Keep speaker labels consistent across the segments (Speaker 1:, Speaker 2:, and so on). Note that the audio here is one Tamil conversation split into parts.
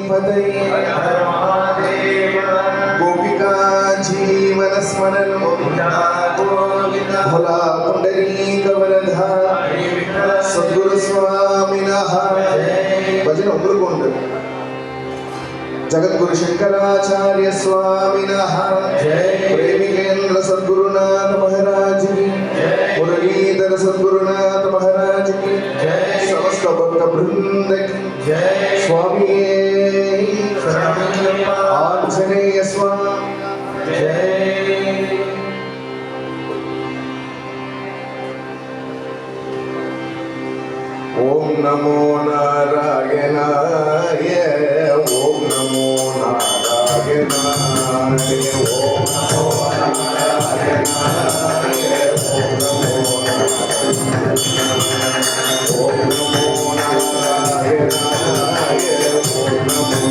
Speaker 1: पतये गोपिका जीवन स्मरण भोला पुंडरीक वरधा सद्गुरु स्वामिनः भजन उग्रकोंड जगद्गुरु शंकराचार्य स्वामिनः प्रेमिकेंद्र सद्गुरुनाथ महाराज की मुरलीधर सद्गुरुनाथ महाराज की समस्त भक्त वृंद की स्वामी आंजनेय स्वामी ओम नमो नारायणाय ओम नमो नारायणाय ओम नमो नारायणाय ओम नमो नारायणाय ओम नमो नारायणाय ओम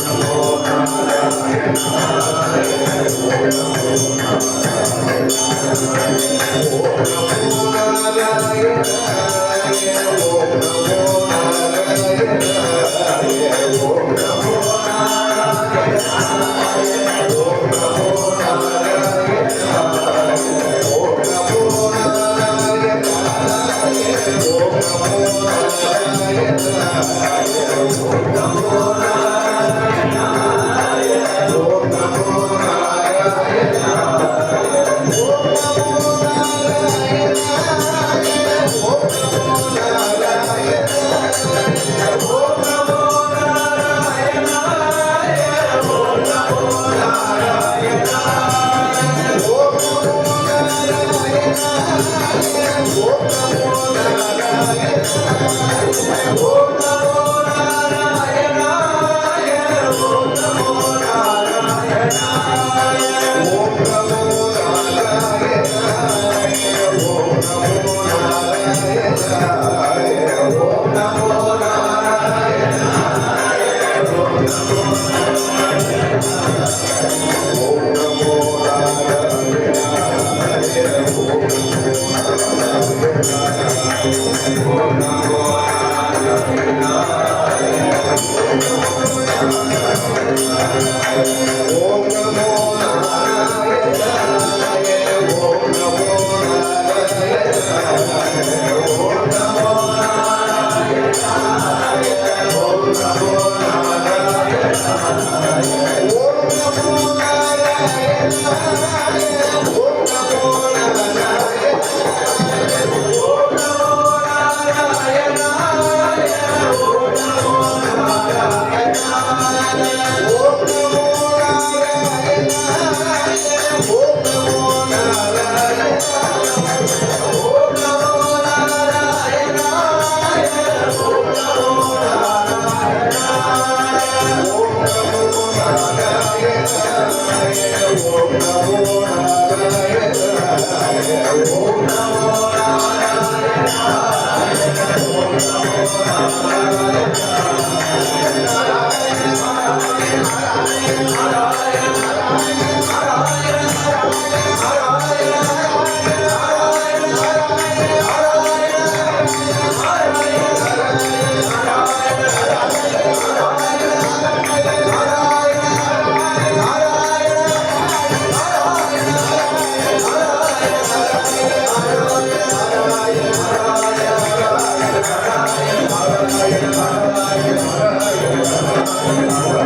Speaker 1: नमो नारायणाय ओम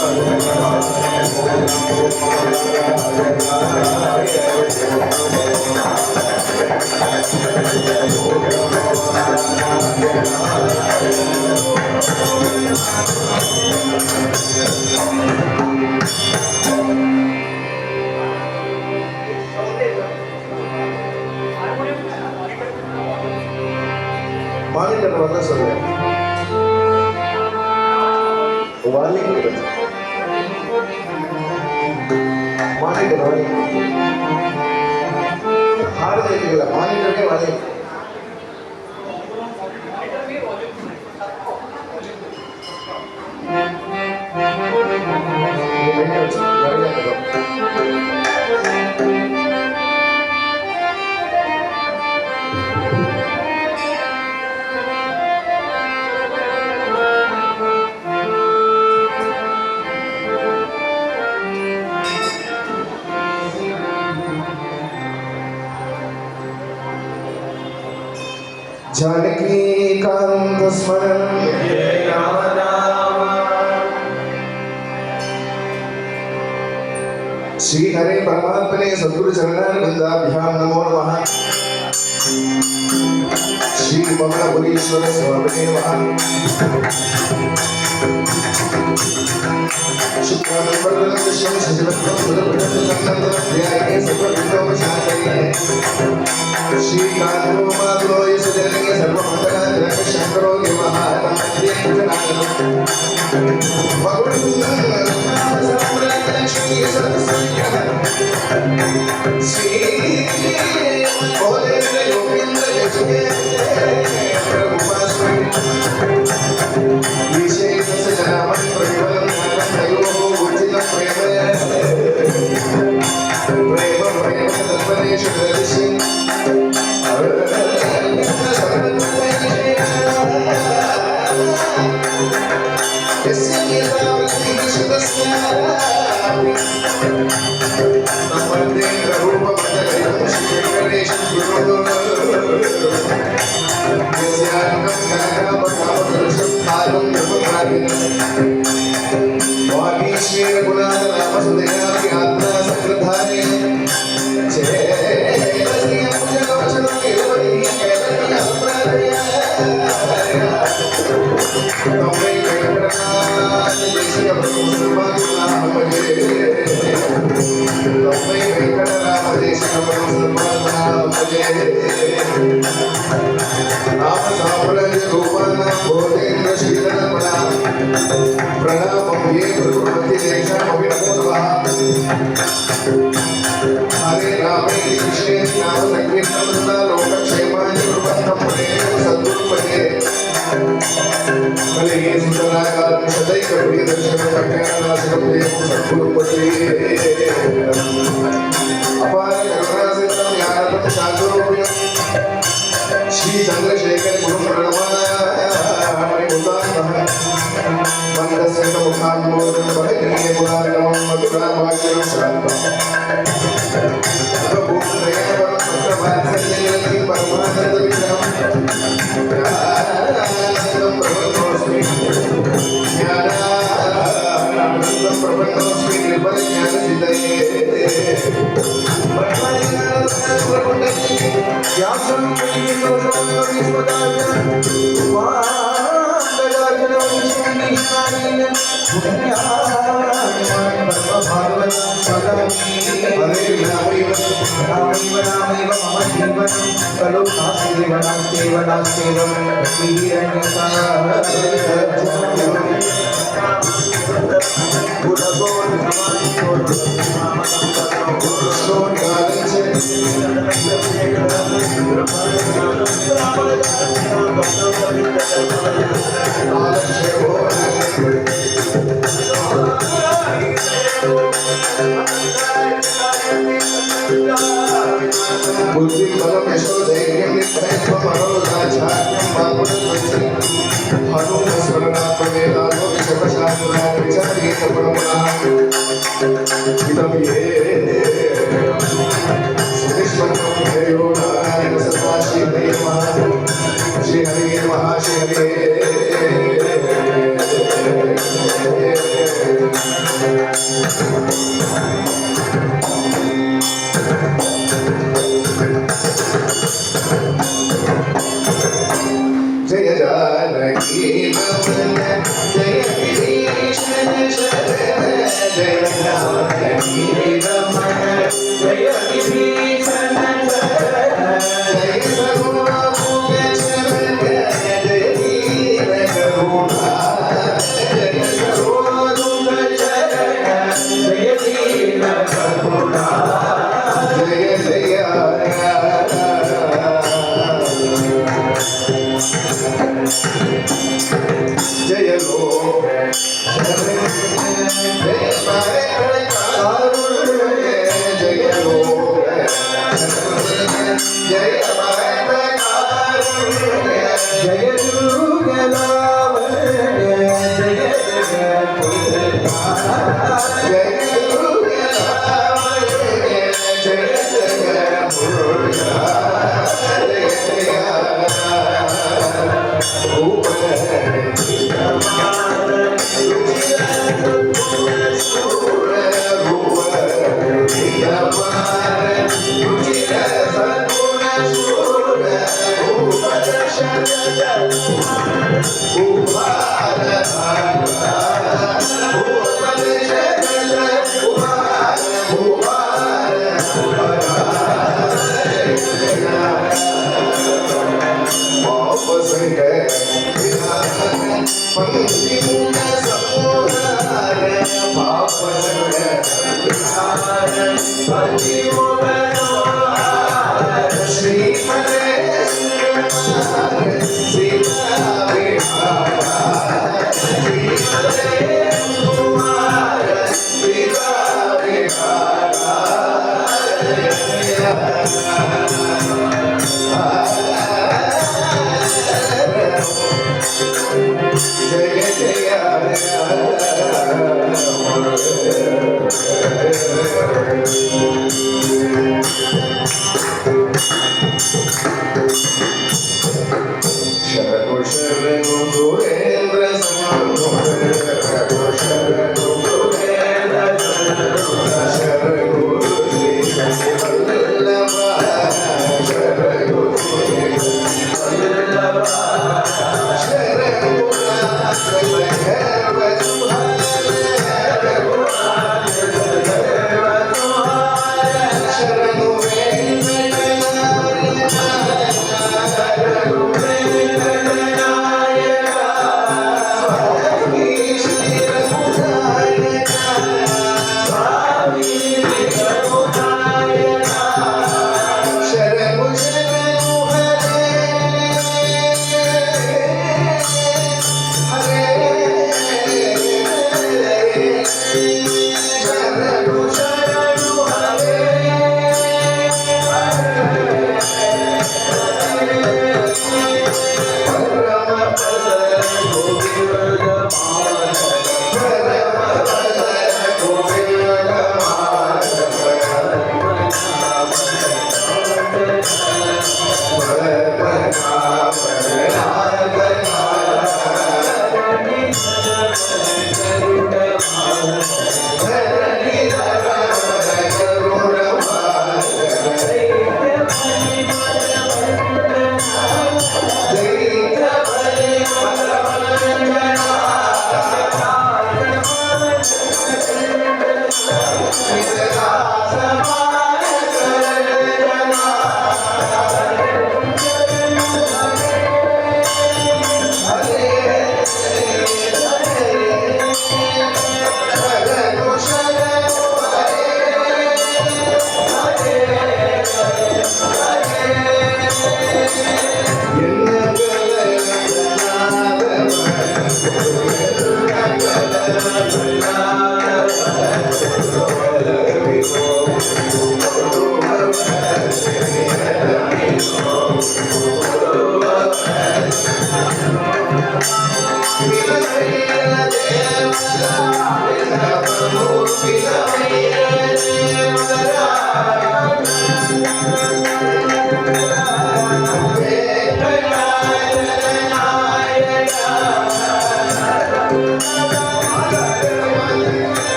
Speaker 1: नमो नारायणाय
Speaker 2: जानकीकान्तस्मरन् श्री हरे परमात्मने सद्गुरु चरणारविन्दाभ्यां नमो नमः। श्री कमलपुरीश्वर स्वामिने नमः। शुक्लांबरधरं विष्णुं शशिवर्णं सुरभुजं चन्द्रं ध्याये सर्वविघ्नोपशान्तये। श्रीकान्तो माधवो यशोधरणे सर्वमङ्गलां शङ्करो देवः नमस्ते जनार्दनम्। हरे राम कृष्ण नाम संकीर्तन लोकक्षेमाय कुर्वन्तमुने सद्गुरुपदे भले ये सुतराकाल सदैव प्रिय दर्शन कल्याणनाशकं देव सद्गुरुपदे अपार करुणा सिंधु ज्ञानप्रद शान्तरूपिणं श्री चंद्रशेखर गुरु प्रणमामि उदात्तः मंदस्मित मुखान्मोदन भजनीय पुराणं मधुराभाष्यं श्रान्तम् श्री हरे महाशय जय जानकी रमण जय कृष्ण शरण जय जानकी रमण जय कृष्ण शरण जय सर्वभूत शरण जय वीर करुणा जय सर्वभूत शरण जय वीर करुणा जय जय जय लो जय लो जय जय जय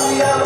Speaker 3: Hallelujah.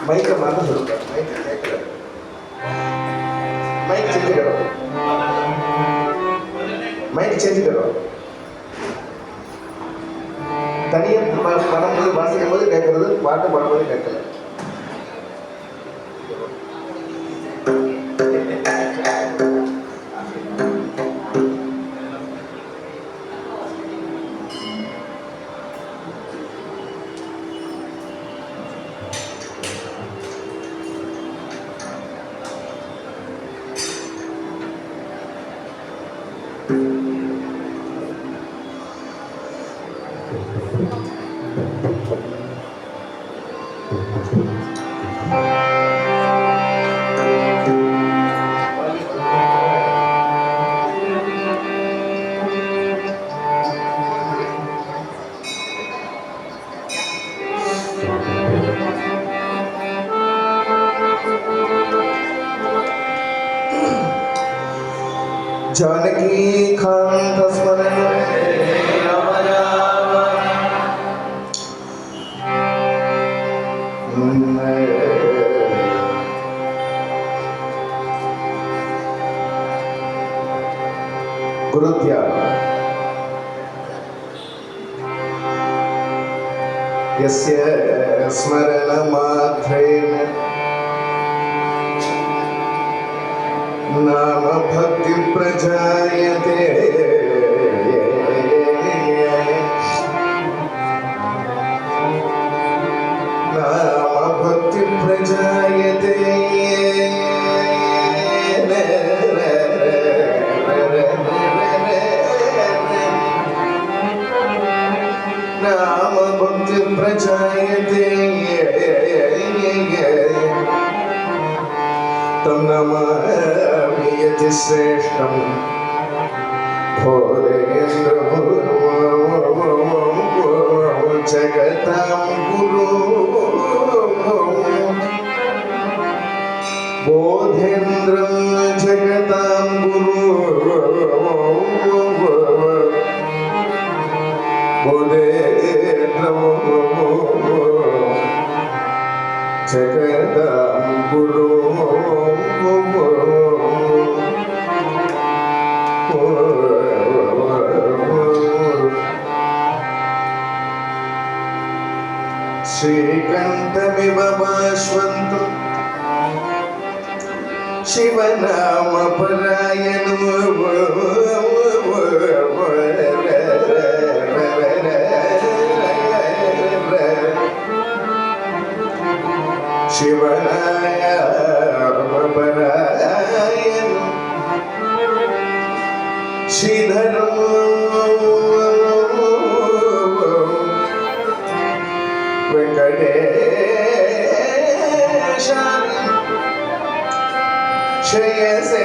Speaker 2: மைக்கை மாற்ற சொல்லுங்க. மைக்கை கேட்கல. மைக் செஞ்சு கरो. மைக் செஞ்சு கरो. தனியாக படம் வாசிக்கும் போது கேட்கறது, பாட்டு பாடும்போது கேட்கல. जानकी कांत स्मरण गुरुध्यान यस्य स्मरणमात्रेण नाम भक्ति प्रजायते नाम भक्ति प्रजायते नाम भक्ति प्रजायते तम नमामि यति श्रेष्ठं भोरेन्द्रं जगतां गुरुं बोधेन्द्रं जगतां गुरुं बोधेन्द्रं जगतां गुरुं श्रीकण्ठमिव भास्वन्तु शिवनाम परायणो शिवनाम परायण श्रीधरो वेंकटेश श्रेयसे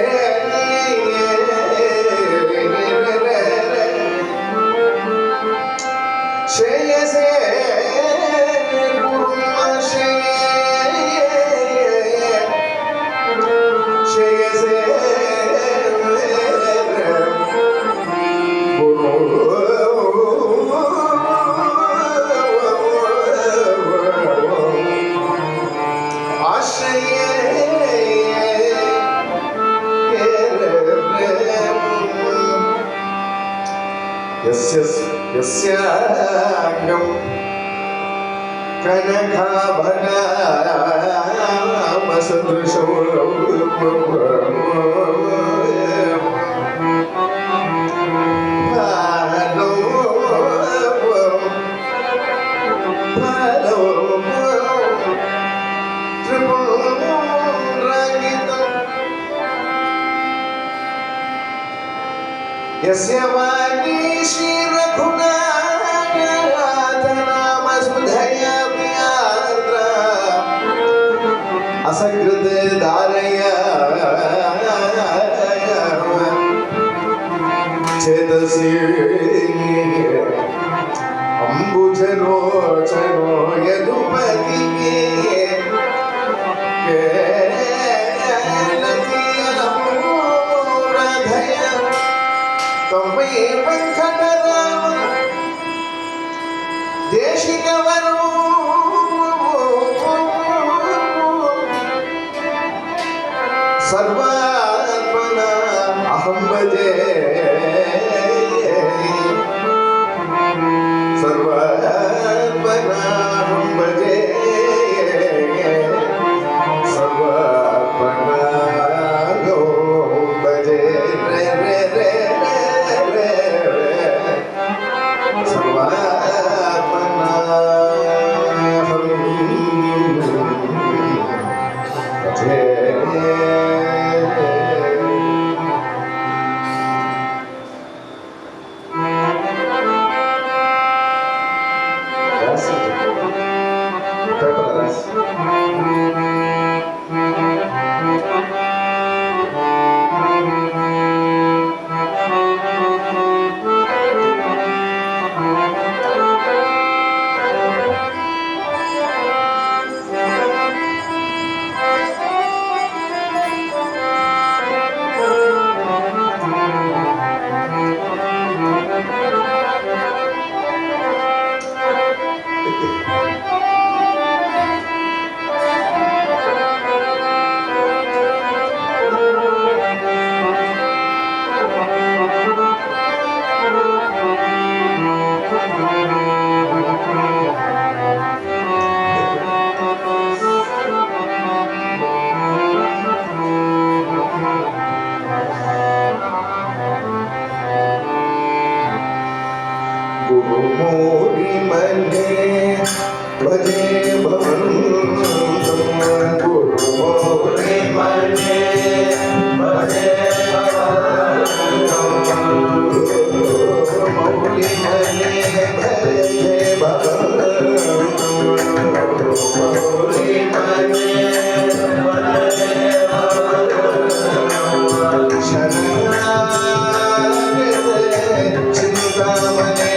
Speaker 2: यस्याङ्गं कनकाभरणसदृशं यस्य वाणी श्री रघुनाथ नाम सुधया व्याद्रा असकृत धारया चेतसि अम्बुजलोचनो यदुपति वेंकटराम देशिकवरो सर्वात्मना अहं भजे सर्वात्मना अहं भजे सर्वात्मना अहं भजे रे रे रे गुरुमोरी मने भजे भवन्तम् गुरुमोरी मने भजे भवन्तम् गुरुमोरी मने भजे भवन्तम् गुरुमोरी मने भजे भवन्तम् शरणागत चिन्तामणे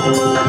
Speaker 1: Thank you.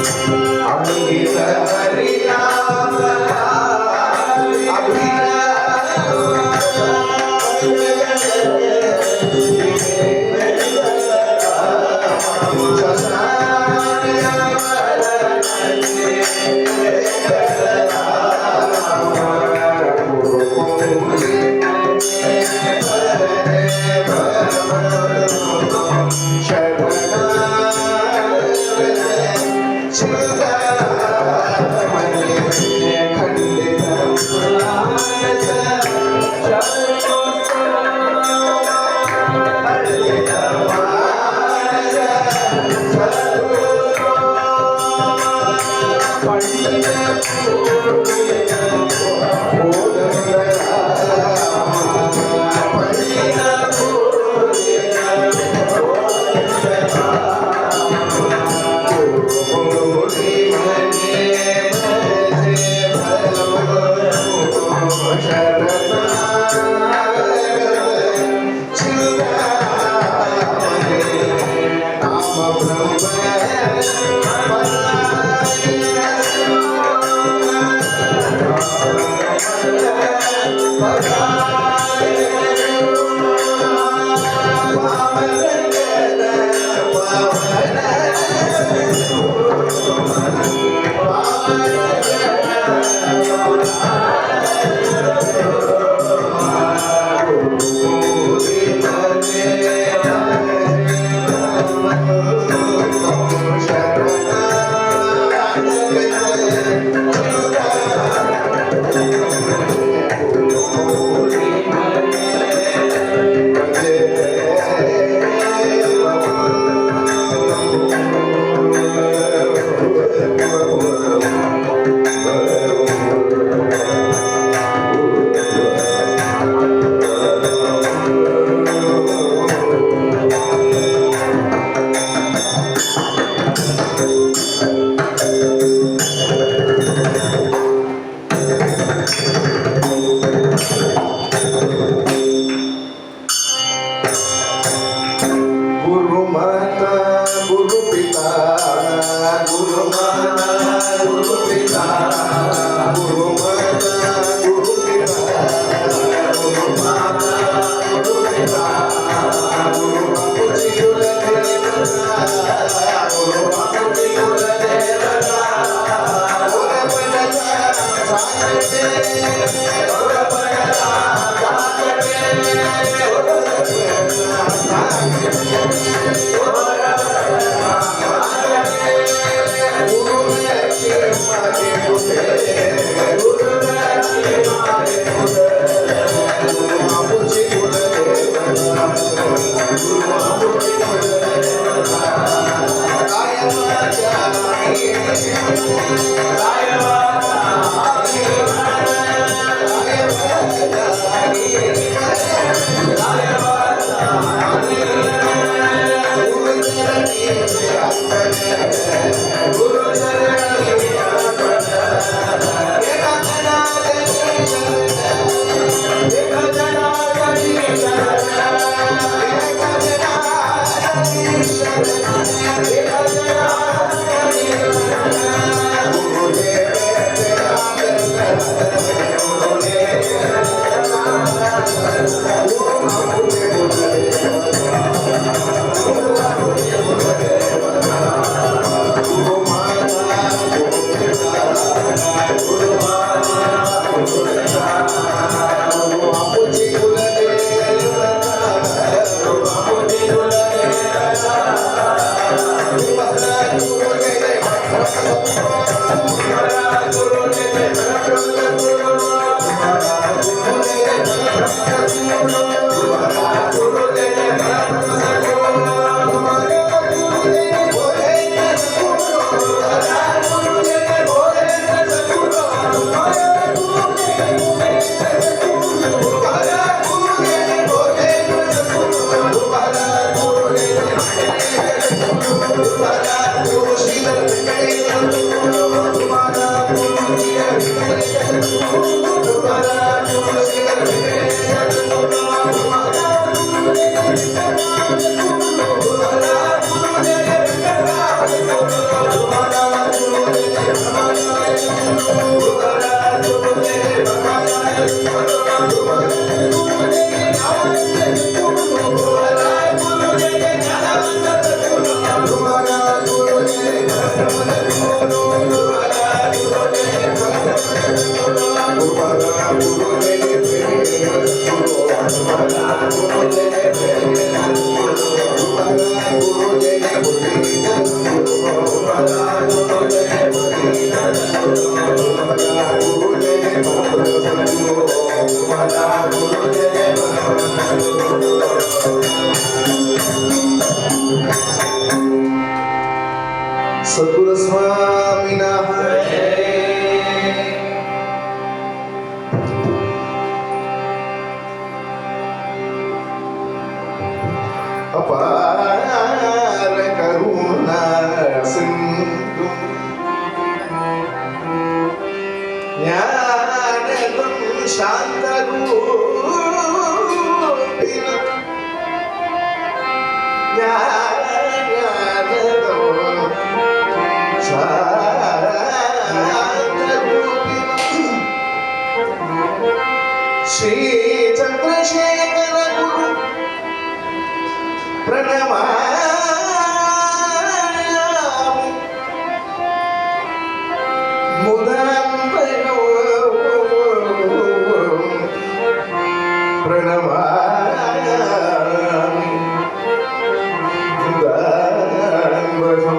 Speaker 2: माता गुरु पिता गुरु माता गुरु पिता गुरु माता गुरु पिता गुरु माता गुरु पिता गुरु बापूजी कुलदेवता गुरु बापूजी कुलदेवता गुरुपदला साकटे गुरुपदला सद्गुरु स्वामी अपार करुणा सिंधु ज्ञान शांत श्री चंद्रशेखर गुरु प्रणमामि मुदान्वयो प्रणमामि मुदान्वयो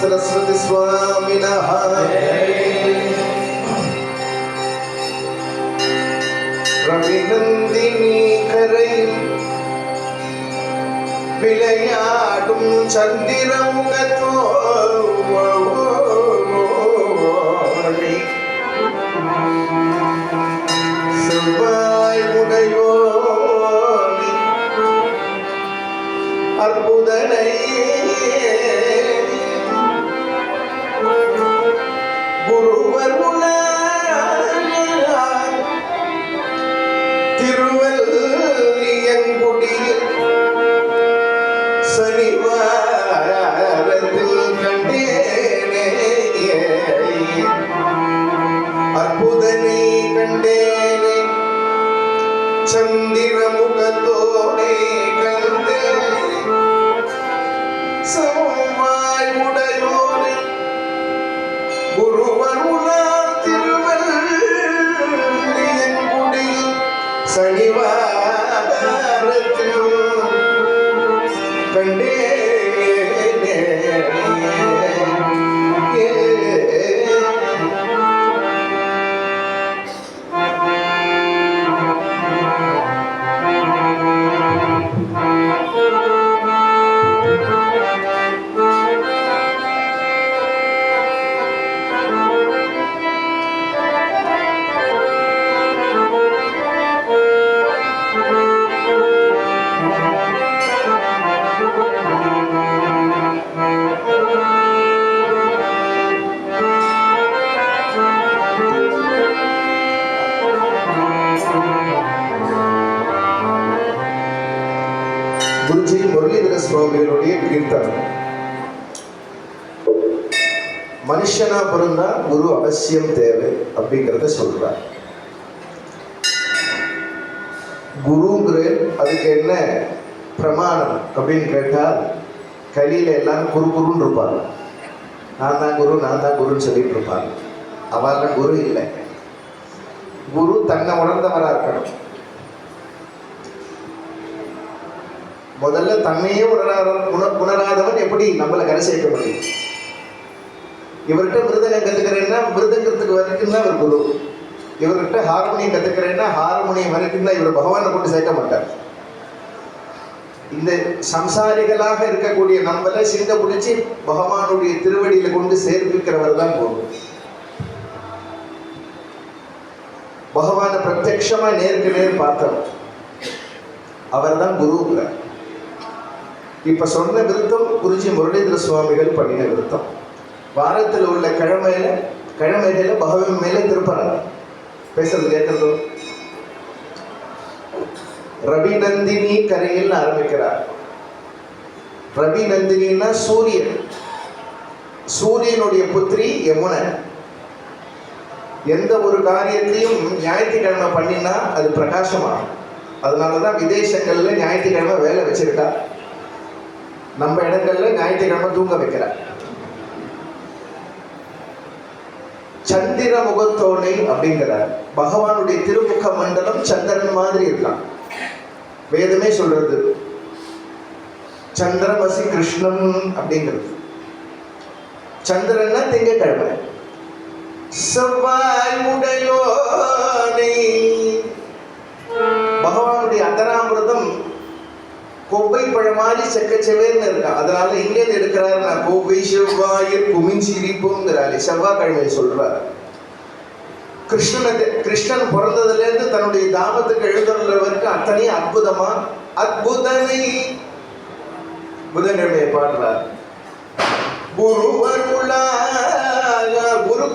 Speaker 2: सरस्वती स्वामिनः रविनंदिनी कரையில் விளையாடும் சந்திரமுகத்தோழி செவ்வாய் உடையோனி அற்புதனை குருவர் திருவல்லியங்குடியில் சனிவாரத்தில் கண்டேனே அற்புதனை கண்டேனே சந்திரமுகத்தோனே கண்டேனே செவ்வாய் உடையோனே குருவர் உலார் திருவல்லியங்குடியில் சனிவாரத்தில் கண்டேனே குருஜி முரளிதர சுவாமிகளுடைய கீர்த்தனம். மனுஷனா பிறந்தா குரு அவசியம் தேவை அப்படிங்கிறத சொல்றார். குருங்கிற அதுக்கு என்ன பிரமாணம் அப்படின்னு கேட்டால், கலியில எல்லாம் குரு குருன்னு இருப்பாங்க. நான் தான் குருன்னு சொல்லிட்டு இருப்பாங்க. அவள குரு இல்லை. குரு தன்னை உணர்ந்தவரா இருக்கணும். முதல்ல தன்னையே உணராதவன் எப்படி நம்மளை கரை சேர்க்க முடியும்? இவர்கிட்ட மிருதங்கம் கத்துக்கிறேன்னா மிருதங்கத்துக்கு வரைக்கும் தான் இவர் குரு. இவர்கிட்ட ஹார்மோனியம் கத்துக்கிறேன்னா ஹார்மோனியம் வரைக்கும் தான் இவர் பகவானை கொண்டு சேர்க்க மாட்டார். இந்த சம்சாரிகளாக இருக்கக்கூடிய நம்மளை சிங்க பிடிச்சி பகவானுடைய திருவடியில கொண்டு சேர்ப்பிக்கிறவர் தான் குரு. பகவானை பிரத்யட்சமா நேருக்கு நேர் பார்த்தவர் அவர் தான் குருங்கிறார். இப்ப சொன்ன விருத்தம் குருஜி முரளிதர சுவாமிகள் பண்ணின விருத்தம். வாரத்தில் உள்ள கிழமையில பகவான் மேல திருப்பறார். பேசுறது கேட்கறதோ? ரவி நந்தினி கரையில் ஆரம்பிக்கிறார். ரவி நந்தினா சூரியன். சூரியனுடைய புத்திரி யமுனை. எந்த ஒரு காரியத்தையும் ஞாயிற்றுக்கிழமை பண்ணினா அது பிரகாசமாகும். அதனாலதான் விதேசங்கள்ல ஞாயிற்றுக்கிழமை வேலை வச்சிருக்கா. நம்ம இடங்கள்ல ஞாயிற்றுக்கிழமை தூங்க வைக்கிறார். சந்திர முகத்தோனை அப்படிங்கிறார். பகவானுடைய திருமுக மண்டலம் சந்திரன் மாதிரி இருக்கான். வேதமே சொல்றது சந்திரமசி கிருஷ்ணன் அப்படிங்கிறது. சந்திரன்னா திங்கக்கிழமை. செவ்வாய் உடையோனை பகவானுடைய அதராமிரதம் கொப்பை பழம் மாதிரி செக்கச்செவேர்னு இருக்கான். அதனால இங்கேருந்து எடுக்கிறாரு. நான் கோப்பை செவ்வாயில் குமின் சிரிப்புங்கிறாரு. செவ்வாய்க்கிழமையை சொல்றாரு. கிருஷ்ணன் பிறந்ததுல இருந்து தன்னுடைய தாமத்துக்கு எழுதுறவருக்கு அத்தனை அற்புதமா அற்புதனை புதன்கிழமையை பாடுறார். குரு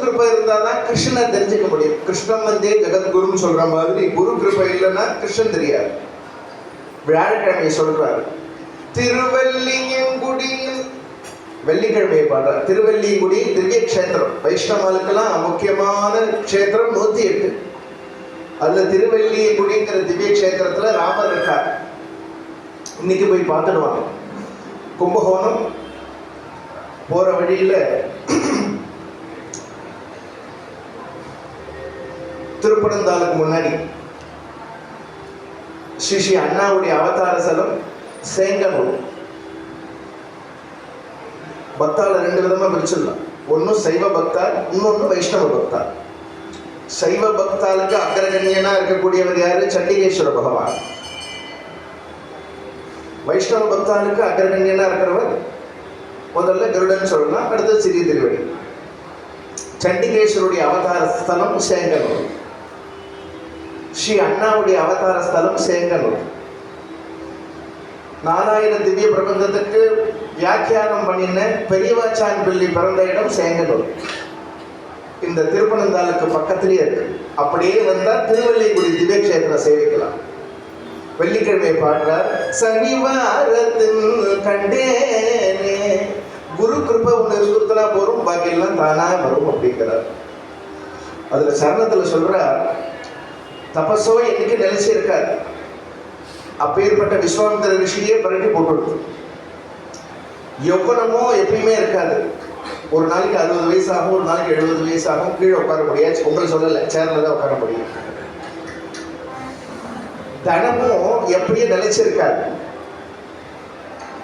Speaker 2: கிருப்பை இருந்தாதான் கிருஷ்ணனை தெரிஞ்சுக்க முடியும். கிருஷ்ணன் வந்தே ஜெகத்குருன்னு சொல்ற மாதிரி குரு கிருப்பை இல்லைன்னா கிருஷ்ணன் தெரியாது. வியாழக்கிழமையை சொல்றாரு. திருவல்லியங்குடியில் வெள்ளிக்கிழமையை பாடுறார். திருவல்லியங்குடி திவ்ய கஷேத்திரம். வைஷ்ணவர்களுக்கெல்லாம் முக்கியமான கஷேத்திரம் 108. அதுல திருவல்லியங்குடிங்கிற திவ்ய கஷேத்திரத்துல ராமர் இருக்கார். இன்னைக்கு போய் பார்த்துடுவாங்க. கும்பகோணம் போற வழியில திருப்பனந்தாளுக்கு முன்னாடி ஸ்ரீ அண்ணாவுடைய அவதார ஸ்தலம் சேங்கனூர். பக்தால 2 விதமா பிரிச்சிடலாம். ஒன்னு சைவ பக்தார், இன்னொன்னு வைஷ்ணவ பக்தார். சைவ பக்தாளுக்கு அக்ரகண்யனா இருக்கக்கூடியவர் யாரு? சண்டிகேஸ்வர பகவான். வைஷ்ணவ பக்தாளுக்கு அக்ரகண்யனா இருக்கிறவர் முதல்ல கருடன் சொல்லலாம், அடுத்தது சிறிய திருவடி. சண்டிகேஸ்வருடைய அவதார ஸ்தலம் சேங்கனூர். ஸ்ரீ அண்ணாவுடைய அவதார ஸ்தலம் சேங்கனூர். நாராயண திவ்ய பிரபந்தத்துக்கு வியாக்கியானம் பண்ணின பெரியவாச்சான் பிள்ளை பிறந்த இடம் சேங்கனூர். இந்த திருப்பனந்தாளுக்கு பக்கத்திலேயே இருக்கு. அப்படியே வந்தா திருவல்லிக்குடி திவ்யக்ஷேத்திர சேவிக்கலாம். வெள்ளிக்கிழமை பாடுறார், சனிவாரத்தின் கண்டேனே, குரு கிருப்பை ஒன்று இருக்கிறதுனா போறோம், பாக்கி எல்லாம் தானா வரும் அப்படிங்கிறார். அதுல சரணத்துல சொல்றார், தபசோ இன்னைக்கு நிலைச்சு இருக்காது. அப்பேற்பட்ட விஸ்வாமித்திர ரிஷியே பரட்டி போட்டு யௌவனமோ எப்பயுமே இருக்காது. ஒரு நாளைக்கு 60 வயசு ஆகும், ஒரு நாளைக்கு 70 வயசு ஆகும். கீழே உட்கார முடியாது, உங்களை சொல்லலை, சேர்ல தான் உட்கார முடியும். தனமும் எப்படியே நிலைச்சிருக்காது.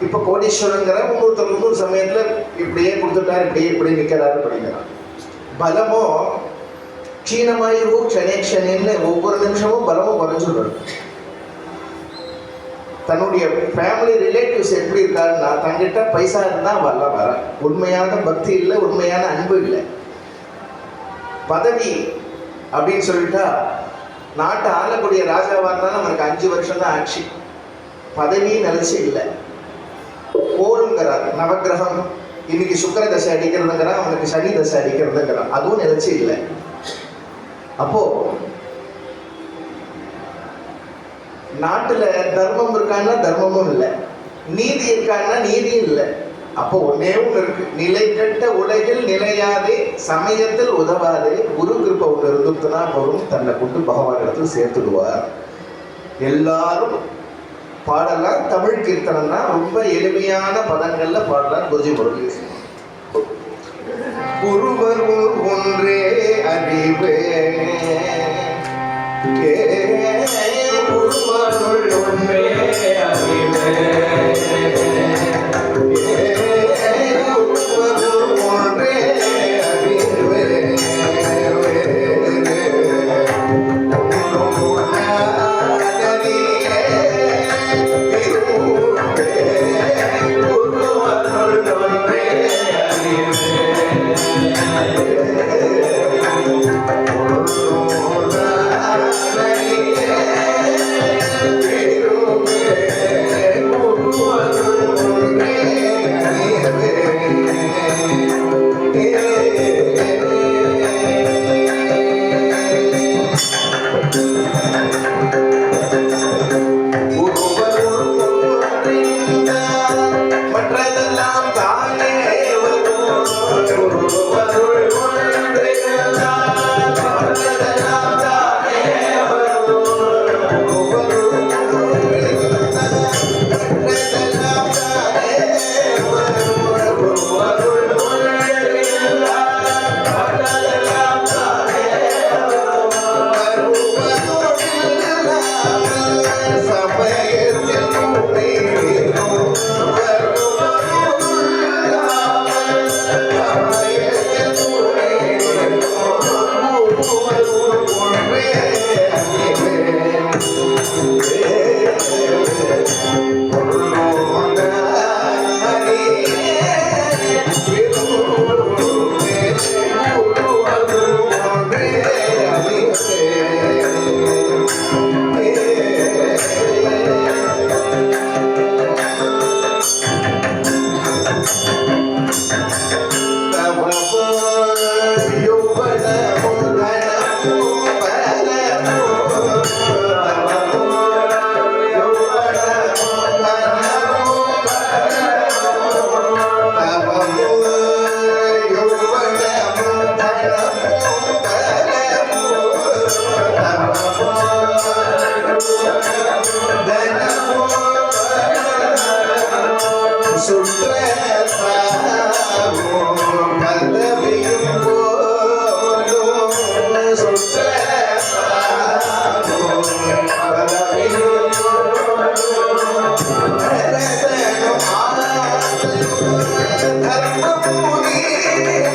Speaker 2: இப்ப கோடீஸ்வரங்கிற இன்னொரு சமயத்துல இப்படியே கொடுத்துட்டாரு, இப்படி நிக்கிறாரு அப்படிங்கிறான். பலமோ க்ஷீணமாயிரு க்ஷணேன்னு ஒவ்வொரு நிமிஷமும் பலமும் குறைஞ்சுடுறது. தன்னுடைய ஃபேமிலி ரிலேட்டிவ்ஸ் எப்படி இருக்காருன்னா, தங்கிட்ட பைசா இருந்தா வர உண்மையான பக்தி இல்லை, உண்மையான அன்பு இல்லை. பதவி அப்படின்னு சொல்லிட்டா, நாட்டை ஆளக்கூடிய ராஜாவா இருந்தாலும் அவனுக்கு 5 வருஷம் தான் ஆட்சி. பதவி நிலைச்சு இல்லை. போருங்கிறார் நவகிரகம், இன்னைக்கு சுக்கர தசை அடிக்கிறதுங்கிறான், அவனுக்கு சனி தசை அடிக்கிறதுங்கிறான், அதுவும் நிலைச்சு இல்லை. அப்போ நாட்டுல தர்மம் இருக்கான்னா தர்மமும் இல்லை, நீதி இருக்கான்னா நீதியும் இல்லை. அப்போ ஒன்னே ஒன்று இருக்கு, நிலை கட்ட உலகில் நிலையாதே சமயத்தில் உதவாதே குரு கிருப்பை ஒன்று இருந்துட்டுனா போதும், தன்னை கொண்டு பகவான் இடத்துல சேர்த்துடுவார். எல்லாரும் பாடலாம். தமிழ் கீர்த்தனம்னா ரொம்ப எளிமையான பதங்கள்ல பாடலாம். குருஜி முருகேசன், குருவருள் ஒன்றே அறிவே, குருவருள் ஒன்றே அறிவே, குருவருள் ஒன்றே அறிவே,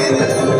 Speaker 1: Guru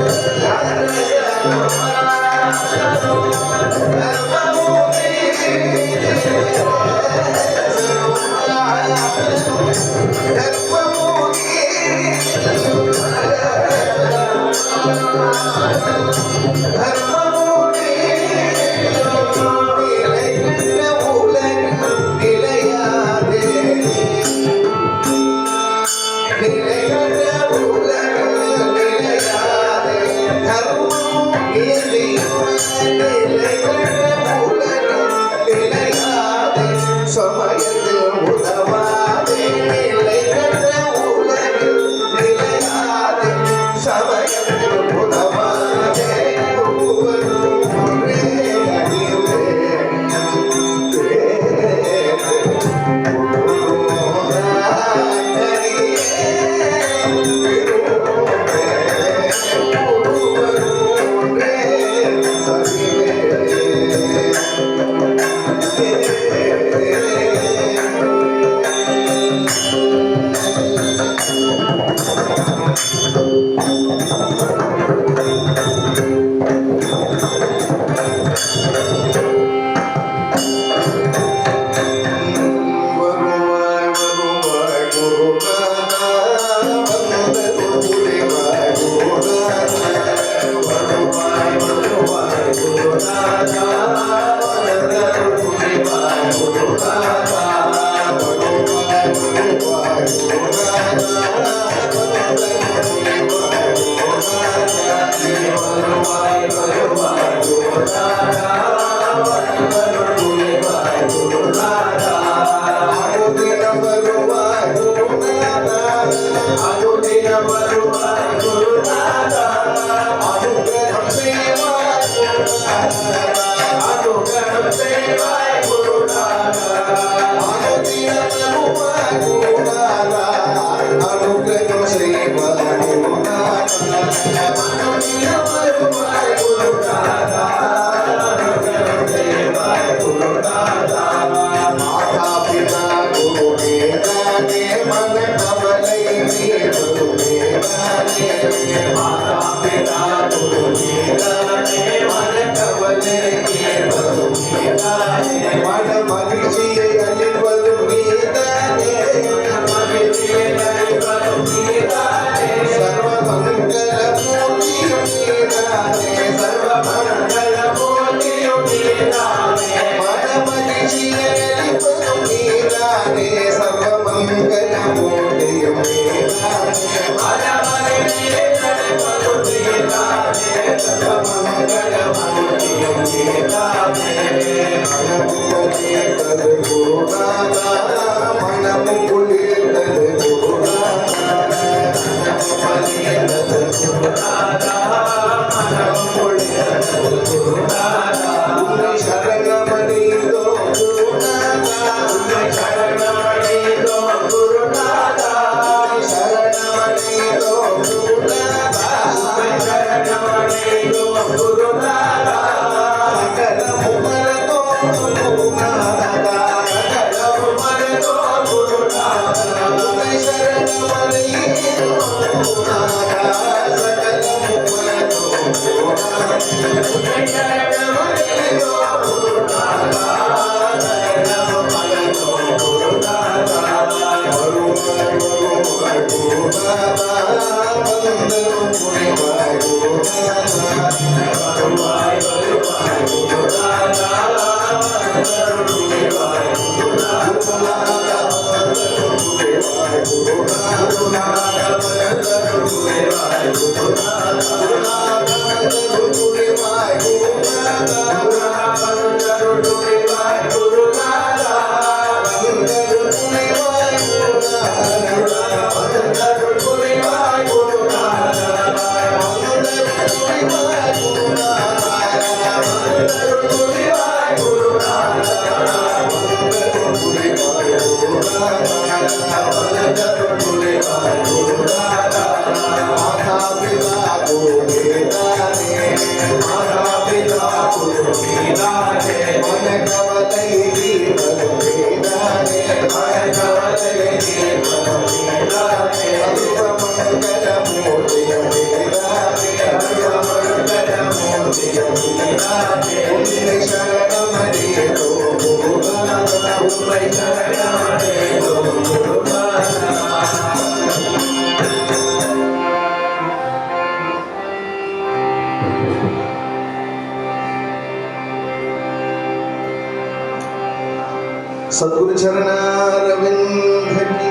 Speaker 2: सद्गुरु चरणारविंद की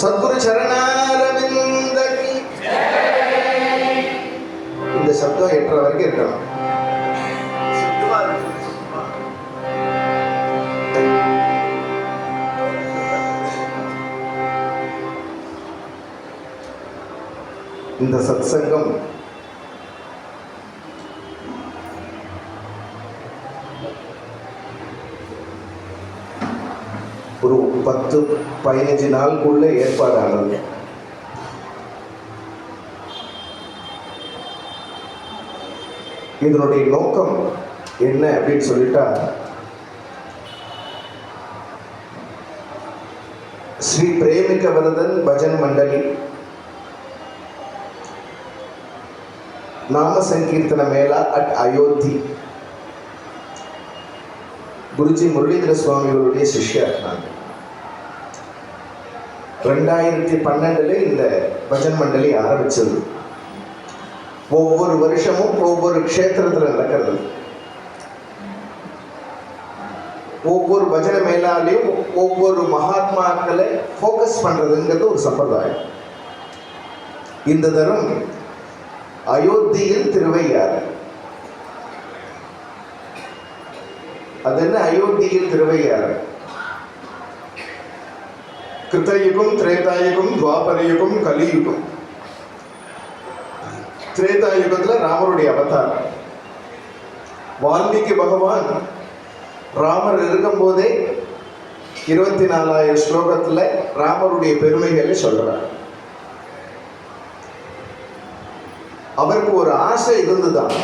Speaker 2: सद्गुरु चरणारविंद की இந்த சப்தம் எட்டுற வரைக்கும் இருக்கணும். இந்த சத்சங்கம் ஒரு 10-15 நாளுக்குள்ள ஏற்பாடானது. இதனுடைய நோக்கம் என்ன அப்படின்னு சொல்லிட்டா, ஸ்ரீ பிரேமிக வரதன் பஜன் மண்டலி நாம சங்கீர்த்தன மேளா அட் அயோத்தி குருஜி முரளிதர சுவாமிகளுடைய சிஷ்யர் நாங்கள். 2012 இந்த பஜன் மண்டலி ஆரம்பிச்சது. ஒவ்வொரு வருஷமும் ஒவ்வொரு க்ஷேத்திரத்தில் நடக்கிறது. ஒவ்வொரு பஜன மேலாலையும் ஒவ்வொரு மகாத்மாக்களை ஃபோக்கஸ் பண்றதுங்கிறது ஒரு சம்பிரதாயம். இந்த தரம் அயோத்தியில் திருவையாறு. அது என்ன அயோத்தியில் திருவையாறு? கிருத்தயுகம், திரேதாயுகம், துவாபரயுகம், கலியுகம். திரேதாயுகத்தில் ராமருடைய அவதாரம். வால்மீகி பகவான் ராமர் இருக்கும் போதே 24,000 ஸ்லோகத்துல ராமருடைய பெருமைகளை சொல்றார். அவருக்கு ஒரு ஆசை இருந்துதான்,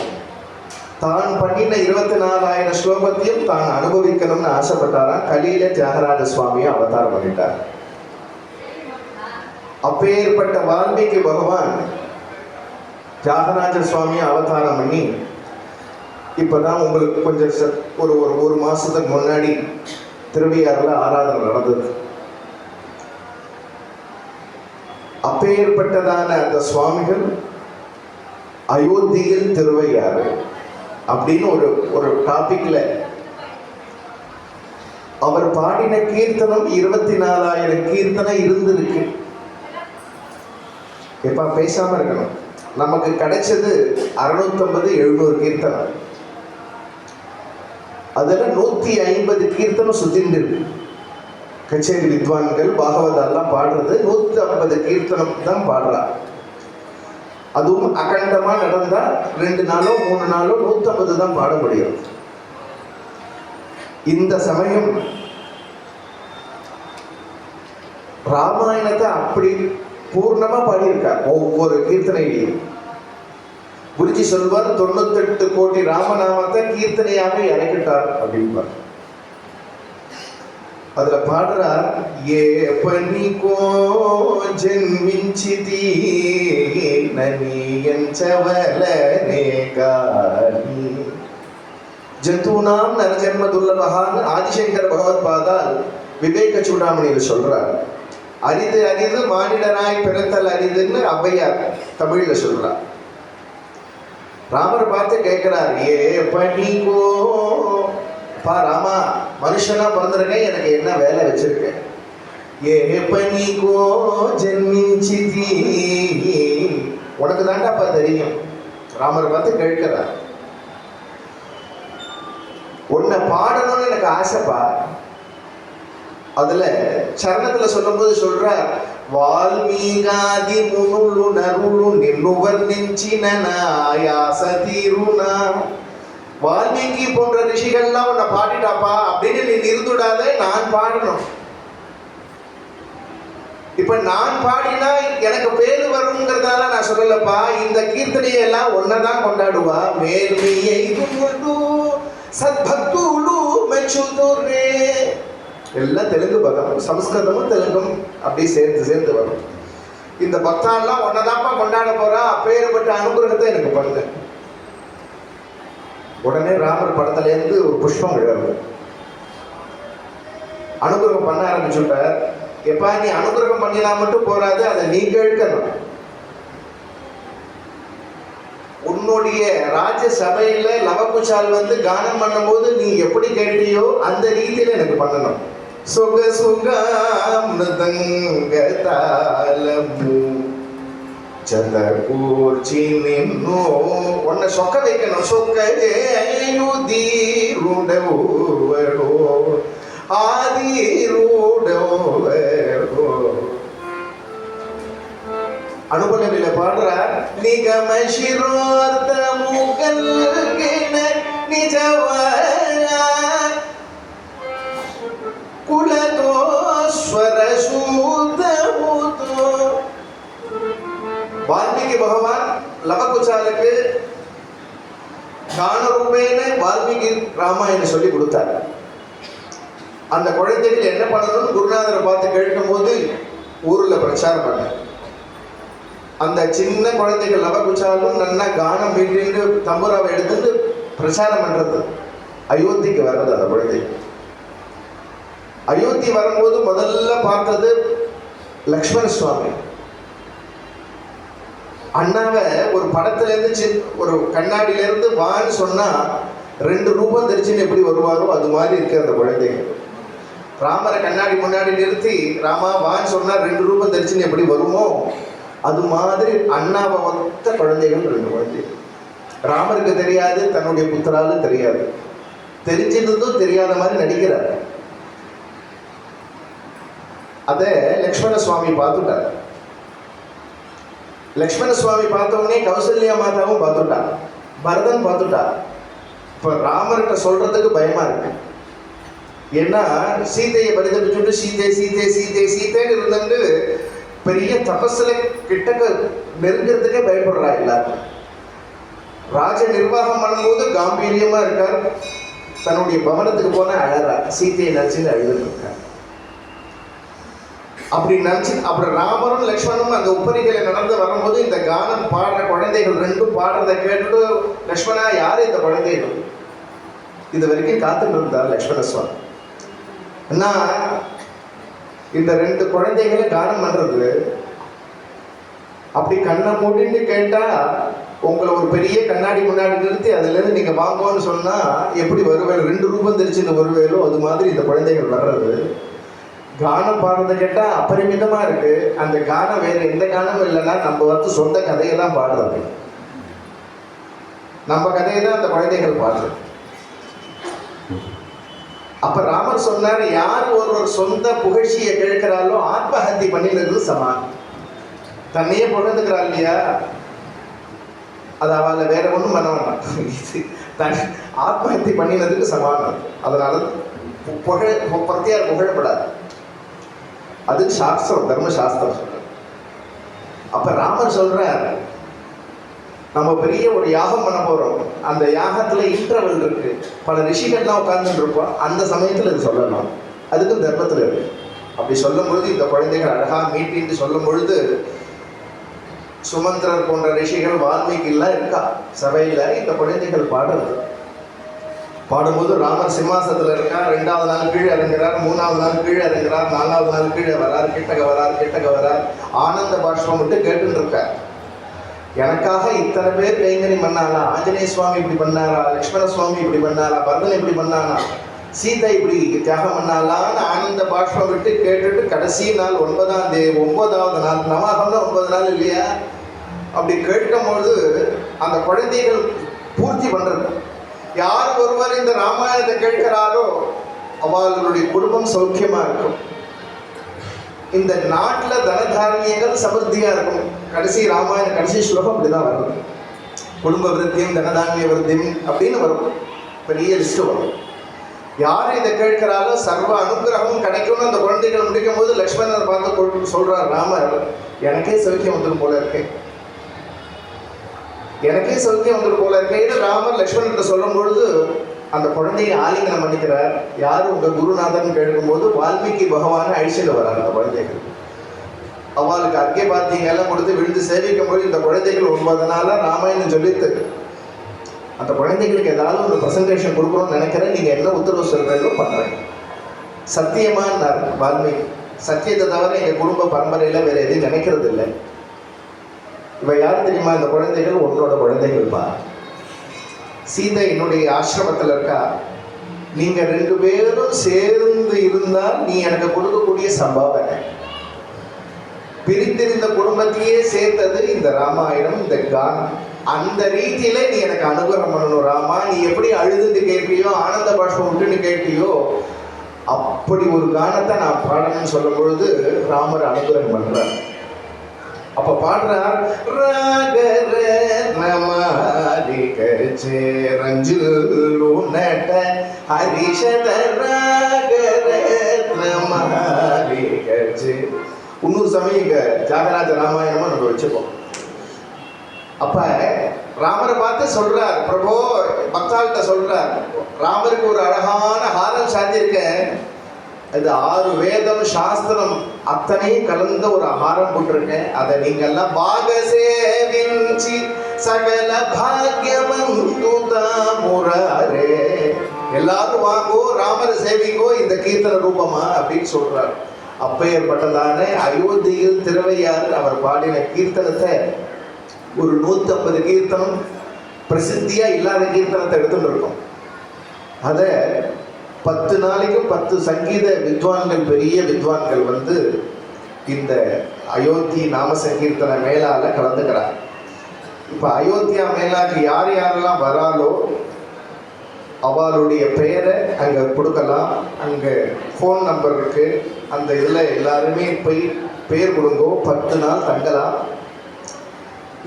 Speaker 2: தான் பண்ணின 24,000 ஸ்லோகத்தையும் தான் அனுபவிக்கணும்னு ஆசைப்பட்டாராம். கலியில தியாகராஜ சுவாமியை அவதாரம் பண்ணிட்டார். அப்பேற்பட்ட வால்மீகி பகவான் தியாகராஜ சுவாமியை அவதாரம் பண்ணி இப்பதான் உங்களுக்கு கொஞ்சம் ஒரு மாசத்துக்கு முன்னாடி திருவையாறுல ஆராதனை நடந்தது. அப்பேற்பட்டதான அந்த சுவாமிகள் அயோத்தியில் திருவையாறு அப்படின்னு ஒரு டாபிக்ல அவர் பாடின கீர்த்தனம் 24,000 கீர்த்தனை இருந்திருக்கு. எப்ப பேசாம இருக்கணும். நமக்கு கிடைச்சது 650-700 கீர்த்தனம். அதுல 150 கீர்த்தனம் சுத்தின்னு இருக்கு. கச்சேரி வித்வான்கள் பாகவதெல்லாம் பாடுறது 150 கீர்த்தனம் தான் பாடுறா. அதுவும் அகண்டமா நடந்தா 2 நாளோ 3 நாளோ 150 தான் பாட முடியும். இந்த சமயம் ராமாயணத்தை அப்படி பூர்ணமா பாடியிருக்கார். ஒவ்வொரு கீர்த்தனையிலையும் குருஜி சொல்வார், 98 கோடி ராமநாமத்தை கீர்த்தனையாக இறக்கிட்டார் அப்படின்பார். அதுல பாடுறார், ஏ பனிகோ ஜன்மிஞ்சிதி நனியஞ்சவலனே காணி ஜந்தூனாம் நரஜன்ம துர்லபகான்னு ஆதிசங்கர பகவத் பாதால் விவேக சூடாமணியில் சொல்றார். அரிது அரிது மானிடனாய் பிறத்தல் அரிதுன்னு ஔவையார் தமிழ்ல சொல்றார். ராமர் பார்த்து கேட்கிறார், ஏ பனிகோ, பா ராமா, மனுஷனா பிறந்திருக்கேன், எனக்கு என்ன வேலை வச்சிருக்கேன்? ஏ பனிகோ ஜன்மிஞ்சிதி, உனக்கு தாண்டாப்பா தெரியும். ராமர் பார்த்து கேட்கிறார், உன்னை பாடணும்னு எனக்கு ஆசைப்பா. அதுல சரணத்துல சொல்லும் போது சொல்றார், வால்மீகாதி முனுளு நருளு நின்னுவர் நெஞ்சின நாயாச தீருனா. வால்மீகி போன்ற ரிஷிகள்லாம் உன்னை பாடிட்டாப்பா அப்படின்னு நீ நிறுத்துடாத, நான் பாடணும். இப்ப நான் பாடினா எனக்கு பேரு வருங்கிறதால நான் சொல்லலப்பா. இந்த கீர்த்தனையை எல்லாம் ஒன்னதான் கொண்டாடுவா. மேல்மையை சத்பக்துலு மெச்சுதுரே. எல்லாம் தெலுங்கு பதம், சமஸ்கிருதமும் தெலுங்கும் அப்படி சேர்ந்து வரும். இந்த பக்தாலாம் ஒன்னதாப்பா கொண்டாட போறா, அப்பேற்பட்ட அனுகிரகத்தை எனக்கு பண்ணுங்க. உடனே ராமர் படத்துல இருந்து ஒரு புஷ்பம் விழுறது. அனுகிரகம் பண்ண ஆரம்பிச்சுட்டார். எப்பா நீ அனுகிரகம் பண்ணினா மட்டும் போறாது, அதை நீ கேட்கணும். உன்னுடைய ராஜ சபையில லவகுச்சால் வந்து கானம் பண்ணும்போது நீ எப்படி கேட்டியோ அந்த ரீதியில எனக்கு பண்ணணும். சுக சுகாமிருதங்க தாளமு சதகூர்ச்சி நின்னோ உன்னை சொக்க வைக்கணும். சொக்க ஜேயுதீருடவோ ஆதிரூடவோ. அனுபவனில பாடுறார் நிகம சிரோர்த்த முகல்கின நிஜவர குலதோஸ்வர சூதமுதோ. வால்மீகி பகவான் லவகுச்சாலுக்கு கானரூபேன வால்மீகி ராமாயணம் சொல்லி கொடுத்தார். அந்த குழந்தைகள் என்ன பண்ணணும்னு குருநாதரை பார்த்து கேட்கும் போது ஊர்ல பிரச்சாரம் பண்ண அந்த சின்ன குழந்தைகள் லவகுச்சாலும் நல்லா கானம் வீட்டு தம்புராவை எடுத்துட்டு பிரச்சாரம் பண்றது. அயோத்திக்கு வர்றது அந்த குழந்தை. அயோத்தி வரும்போது முதல்ல பார்த்தது லக்ஷ்மண சுவாமி. அண்ணாவை ஒரு படத்துல இருந்து ஒரு கண்ணாடியில இருந்து வான்னு சொன்னா 2 ரூபம் தெரிச்சுன்னு எப்படி வருவாரோ அது மாதிரி இருக்கு அந்த குழந்தைங்க. ராமரை கண்ணாடி முன்னாடி நிறுத்தி ராமா வான்னு சொன்னா 2 ரூபம் தெரிச்சுன்னு எப்படி வருமோ அது மாதிரி அண்ணாவை ஒத்த குழந்தைகள் 2 குழந்தைகள். ராமருக்கு தெரியாது, தன்னுடைய புத்திராலும் தெரியாது, தெரிஞ்சிருந்தும் தெரியாத மாதிரி நடிக்கிறார். அத லக்ஷ்மண சுவாமி பார்த்துட்டார். லக்ஷ்மண சுவாமி பார்த்த உடனே கௌசல்யா மாதாவும் பார்த்துட்டார், பரதன் பார்த்துட்டார். இப்ப ராமர்கிட்ட சொல்றதுக்கு பயமா இருக்கு. ஏன்னா சீதையை பரிதபிச்சுட்டு சீதை சீதை சீதை சீதைன்னு இருந்துட்டு பெரிய தபஸ்ல கிட்டக்க நெருங்கிறதுக்கே பயப்படுறா எல்லாரும். ராஜ நிர்வாகம் பண்ணும்போது காம்பீரியமா இருக்கார். தன்னுடைய பவனத்துக்கு போன அழறா, சீதையை நினைச்சுன்னு அழுதுட்டு இருக்கார். அப்படி நினைச்சு அப்புறம் ராமரும் லக்ஷ்மணும் அந்த உப்பரிகளை நடந்து வரும்போது இந்த கானம் பாடுற குழந்தைகள் 2 பாடுறதை கேட்டுட்டு லக்ஷ்மணா யாரு இந்த குழந்தைகள் இது வரைக்கும் காத்துட்டு இருந்தார் லக்ஷ்மண சுவாமி. என்ன இந்த 2 குழந்தைகளை கானம் பண்றது அப்படி கண்ணை மூடின்னு கேட்டா உங்களை ஒரு பெரிய கண்ணாடி முன்னாடி நிறுத்தி அதுல இருந்து நீங்க வாங்குவோன்னு சொன்னா எப்படி வருவேன் 2 ரூபம் தெரிச்சுன்னு வருவேலோ அது மாதிரி இந்த குழந்தைகள் வர்றது. கானம் பாடுறதை கேட்டா அபரிமிதமா இருக்கு. அந்த கானம் வேற எந்த கானமும் இல்லைன்னா நம்ம வந்து சொந்த கதையெல்லாம் பாடுறது. நம்ம கதையை தான் அந்த குழந்தைகள் பாடுறது. அப்ப ராமர் சொன்னார், யார் ஒருவர் சொந்த புகழ்ச்சியை கேட்கிறாளோ ஆத்மஹத்தி பண்ணினது சமான். தன்னையே புகழ்ந்துக்கிறாள் இல்லையா, அது அவளை வேற ஒன்றும் பண்ண வேண்டாம். தன் ஆத்மஹத்தி பண்ணினதுக்கு சமானம். அதனால பிரத்தியார் புகழப்படாது. அது சாஸ்திரம், தர்ம சாஸ்திரம் சொல்ற. அப்ப ராமர் சொல்றார், நம்ம பெரிய ஒரு யாகம் பண்ண போறோம். அந்த யாகத்துல இன்டர்வல் இருக்கு, பல ரிஷிகள்லாம் உட்கார்ந்துட்டு இருப்போம். அந்த சமயத்துல இது சொல்லணும், அதுக்கும் தர்மத்துல இருக்கு. அப்படி சொல்லும் பொழுது இந்த குழந்தைகள் அழகா மீட்டின்னு சொல்லும் பொழுது சுமந்திரர் போன்ற ரிஷிகள் வால்மீகி எல்லாம் இருக்கா சபையில. இந்த குழந்தைகள் பாடும்போது ராமர் சிம்மாசத்துல இருக்கா. 2வது நாள் கீழே இறங்குறார், 3வது நாள் கீழே இறங்குறார், 4வது நாள் கீழே வரார், கிட்டக்க வரார். ஆனந்த பாஷ்பம் விட்டு கேட்டுன்னு இருக்கார். எனக்காக இத்தனை பேர் கைங்கரி பண்ணாரா, ஆஞ்சநேய சுவாமி இப்படி பண்ணாரா, லக்ஷ்மண சுவாமி இப்படி பண்ணாரா, பரதன் இப்படி பண்ணானா, சீதை இப்படி தியாகம் பண்ணாலான்னு ஆனந்த பாஷ்பம் விட்டு கேட்டுட்டு கடைசி நாள் 9வது நாள், நவாகம்னா 9 நாள் இல்லையா, அப்படி கேட்கும்போது அந்த குழந்தைகள் பூர்த்தி பண்றது. யார் ஒருவர் இந்த ராமாயணத்தை கேட்கிறாரோ அவர்களுடைய குடும்பம் சௌக்கியமா இருக்கும். இந்த நாட்டில் தனதானியங்கள் சமர்த்தியா இருக்கும். கடைசி ராமாயண கடைசி ஸ்லோகம் அப்படிதான் வரும். குடும்ப விருத்தியும் தனதானிய விருத்தியும் அப்படின்னு வரும், பெரிய லிஸ்ட் வரும். யார் இதை கேட்கிறாரோ சர்வ அனுகிரகமும் கிடைக்கும்னு அந்த குழந்தைகள் முடிக்கும் போது லக்ஷ்மணர் பார்த்து சொல்றார் ராமர், எனக்கே சௌக்கியம் வந்துடும் போல இருக்கேன், எனக்கே சௌக்கியம் வந்துடும் போல இருக்கேன்னு ராமர் லக்ஷ்மணன் சொல்லும் பொழுது அந்த குழந்தையை ஆலிங்கனம் பண்ணிக்கிறார். யார் உங்க குருநாதன் கேட்கும்போது வால்மீகி பகவானை அழிச்சிட்டு வர்றார் அந்த குழந்தைகள். அவளுக்கு அர்க்கை பாத்தியங்க எல்லாம் கொடுத்து விழுந்து சேவிக்கும் போது இந்த குழந்தைகள் 9 நாளா ராமாயணம் சொல்லித்து அந்த குழந்தைகளுக்கு ஏதாவது ஒரு ப்ரெசன்டேஷன் கொடுக்கணும்னு நினைக்கிறேன், நீங்க என்ன உத்தரவு சொல்றீங்களோ பண்றேன். சத்தியமானார் வால்மீகி. சத்தியத்தை தவிர எங்க குடும்ப பரம்பரையில வேற எதையும் நினைக்கிறது இல்லை. இவ யார் தெரியுமா? இந்த குழந்தைகள் உன்னோட குழந்தைகள்ப்பா. சீதை என்னுடைய ஆசிரமத்தில் இருக்கா. நீங்க 2 பேரும் சேர்ந்து இருந்தால் நீ எனக்கு கொடுக்கக்கூடிய சம்பாவனை. பிரிந்திருந்த குடும்பத்தையே சேர்த்தது இந்த ராமாயணம், இந்த கானம். அந்த ரீதியில நீ எனக்கு அனுகிரகம் பண்ணணும் ராமா. நீ எப்படி அழுதுன்னு கேட்பியோ, ஆனந்த பாஷ்பம் விட்டுன்னு கேட்பியோ, அப்படி ஒரு கானத்தை நான் பாடணும்னு சொல்லும் பொழுது ராமர் அனுகிரகம் பண்றார். அப்ப பாடுறார், இன்னொரு சமயம் இங்க தியாகராஜ ராமாயணமா நம்ம வச்சுப்போம். அப்ப ராமரை பார்த்து சொல்றார், பிரபு பக்தாள்கிட்ட சொல்றார், ராமருக்கு ஒரு அழகான ஹாரம் சாத்தியிருக்க, அது 6 வேதம் சாஸ்திரம் அத்தனையும் கலந்த ஒரு ஆகாரம் போட்டிருக்கேன். அதை நீங்க எல்லாம் பாகசேவிஞ்சி சகல பாக்யமுரே, எல்லாரும் வாங்கோ ராமரை சேவிங்கோ இந்த கீர்த்தன ரூபமா அப்படின்னு சொல்றாரு. அப்பேற்பட்டதான அயோத்தியில் திருவையாறு அவர் பாடின கீர்த்தனத்தை ஒரு 150 கீர்த்தனம் பிரசித்தியா இல்லாத கீர்த்தனத்தை எடுத்துட்டு இருக்கோம். அதை 10 நாளைக்கு 10 சங்கீத வித்வான்கள், பெரிய வித்வான்கள் வந்து இந்த அயோத்தி நாம சங்கீர்த்தன மேலால கலந்துக்கிறார். இப்ப அயோத்தியா மேலாக்கு யார் யாரெல்லாம் வராலோ அவளுடைய பெயரை அங்க கொடுக்கலாம். அங்க ஃபோன் நம்பர் இருக்கு. அந்த இதுல எல்லாருமே போய் பெயர் கொடுங்கோ. 10 நாள் தங்கலாம்.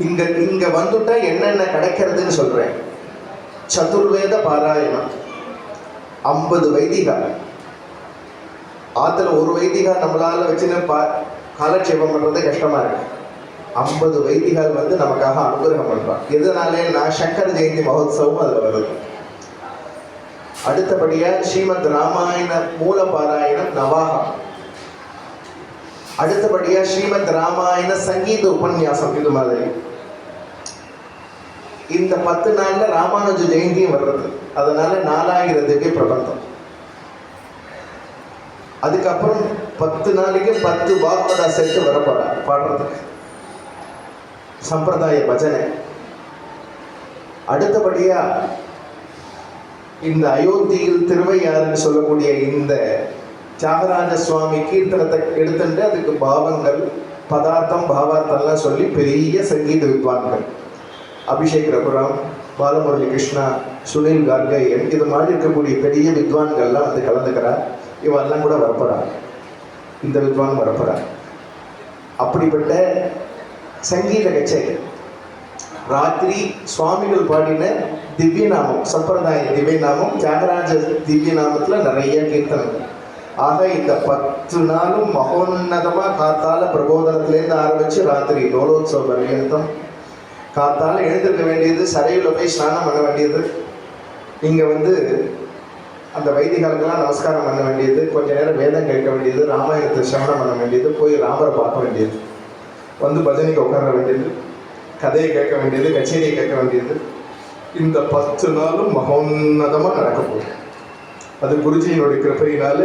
Speaker 2: இங்க வந்துட்டா என்னென்ன கிடைக்கிறதுன்னு சொல்றேன். சதுர்வேத பாராயணம், 50 வைதிகா. ஆத்துல ஒரு வைதிகா நம்மளால வச்சுன்னு காலட்சேபம் பண்றதே கஷ்டமா இருக்கு. 50 வைதிகால் வந்து நமக்காக அனுகிரகம் பண்றான். எதனாலே நான் சங்கர ஜெயந்தி மகோத்சவம் அதுல வருது. அடுத்தபடியா ஸ்ரீமத் ராமாயண மூல பாராயணம் நவாகம். அடுத்தபடியா ஸ்ரீமத் ராமாயண சங்கீத உபன்யாசம். இது மாதிரி இந்த 10 நாள்ல ராமானுஜ ஜெயந்தியும் வர்றது. அதனால 4000 பிரபந்தம். அதுக்கப்புறம் 10 நாளைக்கு 10 பாகவதா செட்டு வரப்போறா பாடுறதுக்கு, சம்பிரதாய பஜனை. அடுத்தபடியா இந்த அயோத்தியில் திருவையாறுன்னு சொல்லக்கூடிய இந்த தியாகராஜ சுவாமி கீர்த்தனத்தை எடுத்துட்டு அதுக்கு பாவங்கள், பதார்த்தம், பாவார்த்தம்லாம் சொல்லி பெரிய சங்கீத வித்வான்கள், அபிஷேக் ரகுராம், பாலமுரளி கிருஷ்ணா, சுனில் கார்கை, இது மாதிரி இருக்கக்கூடிய பெரிய வித்வான்கள்லாம் வந்து கலந்துக்கிறார். இவெல்லாம் கூட வரப்போறார். இந்த வித்வான் வரப்போறார். அப்படிப்பட்ட சங்கீத கச்சேரி. ராத்திரி சுவாமிகள் பாடின திவ்யநாமம், சம்பிரதாய திவ்யநாமம், தியாகராஜ திவ்யநாமத்துல நிறைய கீர்த்தனங்கள். ஆக இந்த 10 நாளும் மகோன்னதமா காத்தால பிரபோதனத்திலேருந்து ஆரம்பிச்சு ராத்திரி டோலோத்சவ பர்யந்தம் காத்தால எழுந்திருக்க வேண்டியது, சரையுல போய் ஸ்நானம் பண்ண வேண்டியது, இங்க வந்து அந்த வைதிகாலுக்கெல்லாம் நமஸ்காரம் பண்ண வேண்டியது, கொஞ்ச நேரம் வேதம் கேட்க வேண்டியது, ராமாயணத்தை சிரவணம் பண்ண வேண்டியது, போய் ராமரை பார்க்க வேண்டியது, வந்து பஜனைக்கு உட்கார வேண்டியது, கதையை கேட்க வேண்டியது, கச்சேரியை கேட்க வேண்டியது. இந்த 10 நாளும் மகோன்னதமா நடக்க போகுது. அது குருஜியினுடைய கிருபையினால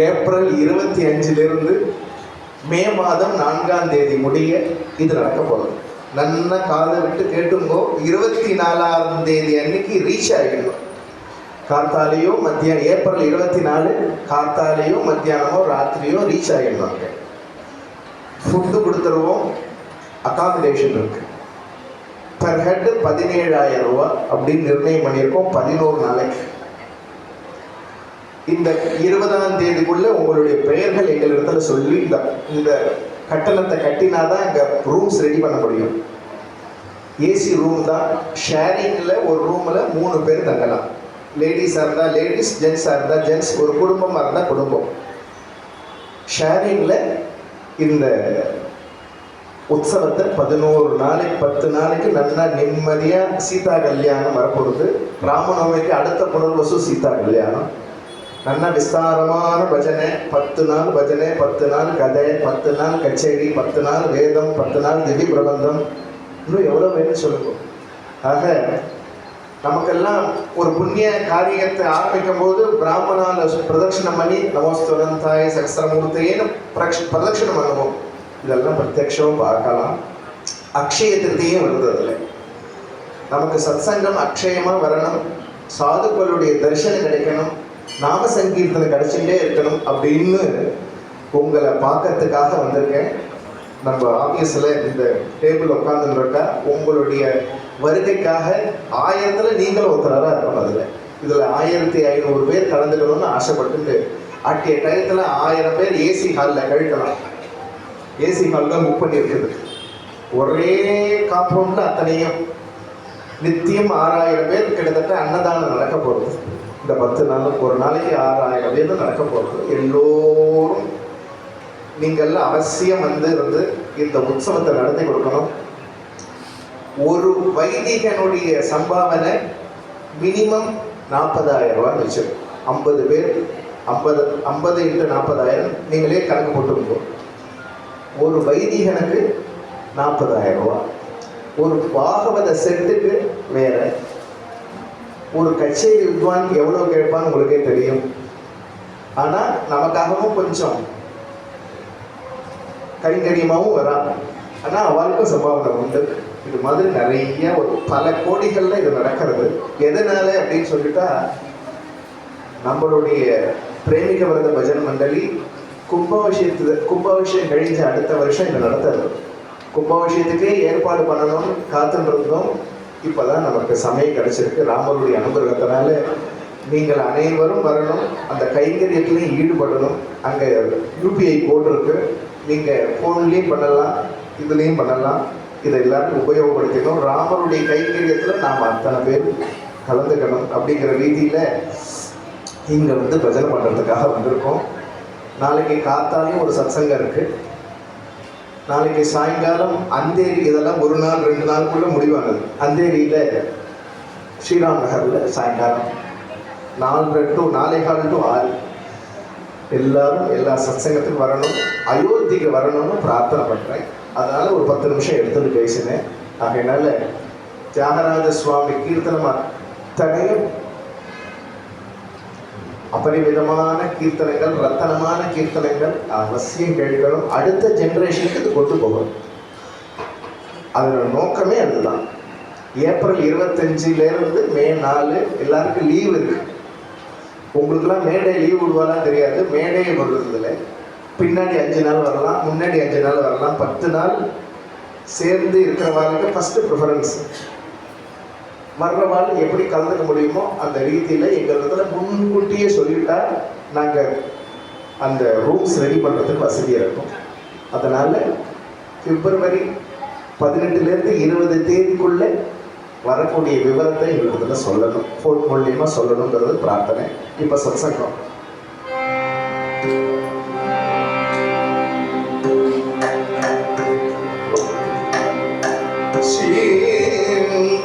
Speaker 2: ஏப்ரல் 25 மே மாதம் 4ஆம் தேதி முடிய இது நடக்க போகுது. நல்லா காதை விட்டு கேட்டுங்கோ. 24ஆம் தேதி அன்னைக்கு ரீச் ஆகிடும். காத்தாலேயோ மத்தியானம், ஏப்ரல் 24 காத்தாலேயோ மத்தியானமோ ராத்திரியோ ரீச் ஆகிடுவாங்க. ஃபுட்டு கொடுத்துருவோம், அகாமடேஷன் இருக்கு. பர் ஹெட் 17,000 ரூபா அப்படின்னு நிர்ணயம் பண்ணியிருக்கோம். 11 நாளைக்கு. இந்த 20ஆம் தேதிக்குள்ள உங்களுடைய பெயர்கள் எங்களிடத்துல சொல்லி இந்த கட்டணத்தை கட்டினாதான் இங்க ரூம்ஸ் ரெடி பண்ண முடியும். ஏசி ரூம் தான். ஷேரிங்ல ஒரு ரூம்ல 3 பேர் தங்கலாம். லேடிஸா இருந்தா லேடிஸ், ஜென்ஸா இருந்தா ஜென்ஸ், ஒரு குடும்பமா இருந்தா குடும்பம். ஷேரிங்ல இந்த உற்சவத்தை 11 நாளைக்கு 10 நாளைக்கு நல்லா நிம்மதியா சீதா கல்யாணம் வரப்போகுது. ராமநவமிக்கு அடுத்த புனர்வசு சீதா கல்யாணம். நல்லா விஸ்தாரமான பஜனை, 10 நாள் பஜனை, 10 நாள் கதை, 10 நாள் கச்சேரி, 10 நாள் வேதம், 10 நாள் திவ்ய பிரபந்தம். இன்னும் எவ்வளவு வேணும்னு சொல்லுங்க. ஆக நமக்கெல்லாம் ஒரு புண்ணிய காரியத்தை ஆரம்பிக்கும் போது பிராமணால பிரதட்சிணம் பண்ணி நமஸ்துவனந்தாய சகஸ்ரமூர்த்தியேன்னு பிரதட்சிணம் பண்ணுவோம். இதெல்லாம் பிரத்யக்ஷம் பார்க்கலாம். அக்ஷய திருதியும் வருது. அதில் நமக்கு சத்சங்கம் அக்ஷயமா வரணும், சாதுக்களுடைய தரிசனம் கிடைக்கணும், நாம சங்கீர்த்தனம் கிடைச்சுட்டே இருக்கணும் அப்படின்னு உங்களை பார்க்கறதுக்காக வந்திருக்கேன். நம்ம ஆஃபீஸில் இந்த டேபிள் உட்காந்துருக்கா உங்களுடைய வருகைக்காக 1000 நீங்களும் ஒருத்தராக இருக்கணும். இதில் 1500 பேர் கலந்துக்கணும்னு ஆசைப்பட்டு அட்டிய டயத்தில் 1000 பேர் ஏசி ஹாலில் கழிக்கலாம். ஏசி ஹால் தான் புக் பண்ணியிருக்குது. ஒரே காம்பவுண்டில் அத்தனையும் நித்தியம் 6000 பேர் கிட்டத்தட்ட அன்னதானம் நடக்க போகிறது. இந்த 10 நாள் ஒரு நாளைக்கு 6000 பேர் தான் நடக்க போகிறது. எல்லோரும் நீங்கள் அவசியம் இருந்து இந்த உற்சவத்தை நடத்தி கொடுக்கணும். ஒரு வைதிகனுடைய சம்பாவனை மினிமம் 40,000 ரூபான்னு வச்சிருக்கோம். 50 பேர் 50 × 40,000 நீங்களே கணக்கு போட்டுக்கோ. ஒரு வைதிகனுக்கு 40,000 ரூபா. ஒரு பாகவத செட்டுக்கு வேற. ஒரு கச்சேரி வித்வான் எவ்வளோ கேட்பான்னு உங்களுக்கே தெரியும். ஆனால் நமக்காகவும் கொஞ்சம் கைங்கரியமாகவும் வராங்க. ஆனால் அவளுக்கும் சம்பாவனை உண்டு. இது மாதிரி நிறைய ஒரு பல கோடிகளில் இது நடக்கிறது. எதனால அப்படின்னு சொல்லிட்டா, நம்மளுடைய பிரேமிக விரத பஜன மண்டலி கும்பாபிஷேகம் கழிஞ்ச அடுத்த வருஷம் இது நடத்துறது. கும்பாபிஷேகத்துக்கே ஏற்பாடு பண்ணணும்னு காத்துருந்தோம். இப்போதான் நமக்கு சமயம் கிடைச்சிருக்கு. ராமருடைய அனுகிரகத்தினால நீங்கள் அனைவரும் வரணும், அந்த கைங்கரியத்திலையும் ஈடுபடணும். அங்கே UPI கோட் இருக்கு, நீங்கள் ஃபோன்லேயும் பண்ணலாம், இதுலேயும் பண்ணலாம். இதை எல்லாருக்கும் உபயோகப்படுத்திக்கணும். ராமருடைய கைங்கரியத்தில் நாம் அத்தனை பேர் கலந்துக்கணும் அப்படிங்கிற ரீதியில் இங்கே பஜனை பண்ணுறதுக்காக வந்திருக்கோம். நாளைக்கு காத்தாலையும் ஒரு சத்சங்கம் இருக்குது. நாளைக்கு சாயங்காலம் அந்தேரி, இதெல்லாம் 1 நாள் 2 நாளுக்குள்ளே முடிவானது. அந்தேரியில் ஸ்ரீராம் நகரில் சாயங்காலம் 4:30 to 4:15 to 6 எல்லாரும் எல்லா சத்சங்கத்துக்கும் வரணும். அயோத்திக்கு வரணும்னு பிரார்த்தனை பண்ணுறேன். அதனால் ஒரு 10 நிமிஷம் எடுத்துகிட்டு பேசினேன். ஆகையினால தியாகராஜ சுவாமி கீர்த்தனம் அத்தனையும் அபரிமிதமான கீர்த்தனைகள், ரத்தனமான கீர்த்தனைகள் அவசியம் கேட்கணும். அடுத்த ஜென்ரேஷனுக்கு இது கொண்டு போகணும். அதோட நோக்கமே அதுதான். ஏப்ரல் 25 மே 4 எல்லாருக்கும் லீவ் இருக்கு. உங்களுக்குலாம் மேடே லீவ் விடுவாலாம் தெரியாது. மேடையை வருவதில்லை. பின்னாடி 5 நாள் வரலாம், முன்னாடி 5 நாள் வரலாம். 10 நாள் சேர்ந்து இருக்கிறவங்களுக்கு ஃபஸ்ட்டு ப்ரிஃபரன்ஸ். வர்றவாள் எப்படி கலந்துக்க முடியுமோ அந்த ரீதியில் எங்களுக்கு முன்கூட்டியே சொல்லிட்டா நாங்கள் அந்த ரூம்ஸ் ரெடி பண்ணுறதுக்கு வசதியாக இருக்கும். அதனால் பிப்ரவரி 18 - 20 தேதிக்குள்ளே வரக்கூடிய விவரத்தை எங்களுக்கு சொல்லணும், ஃபோன் மூலியமாக சொல்லணுங்கிறது பிரார்த்தனை. இப்போ சத்சங்கம்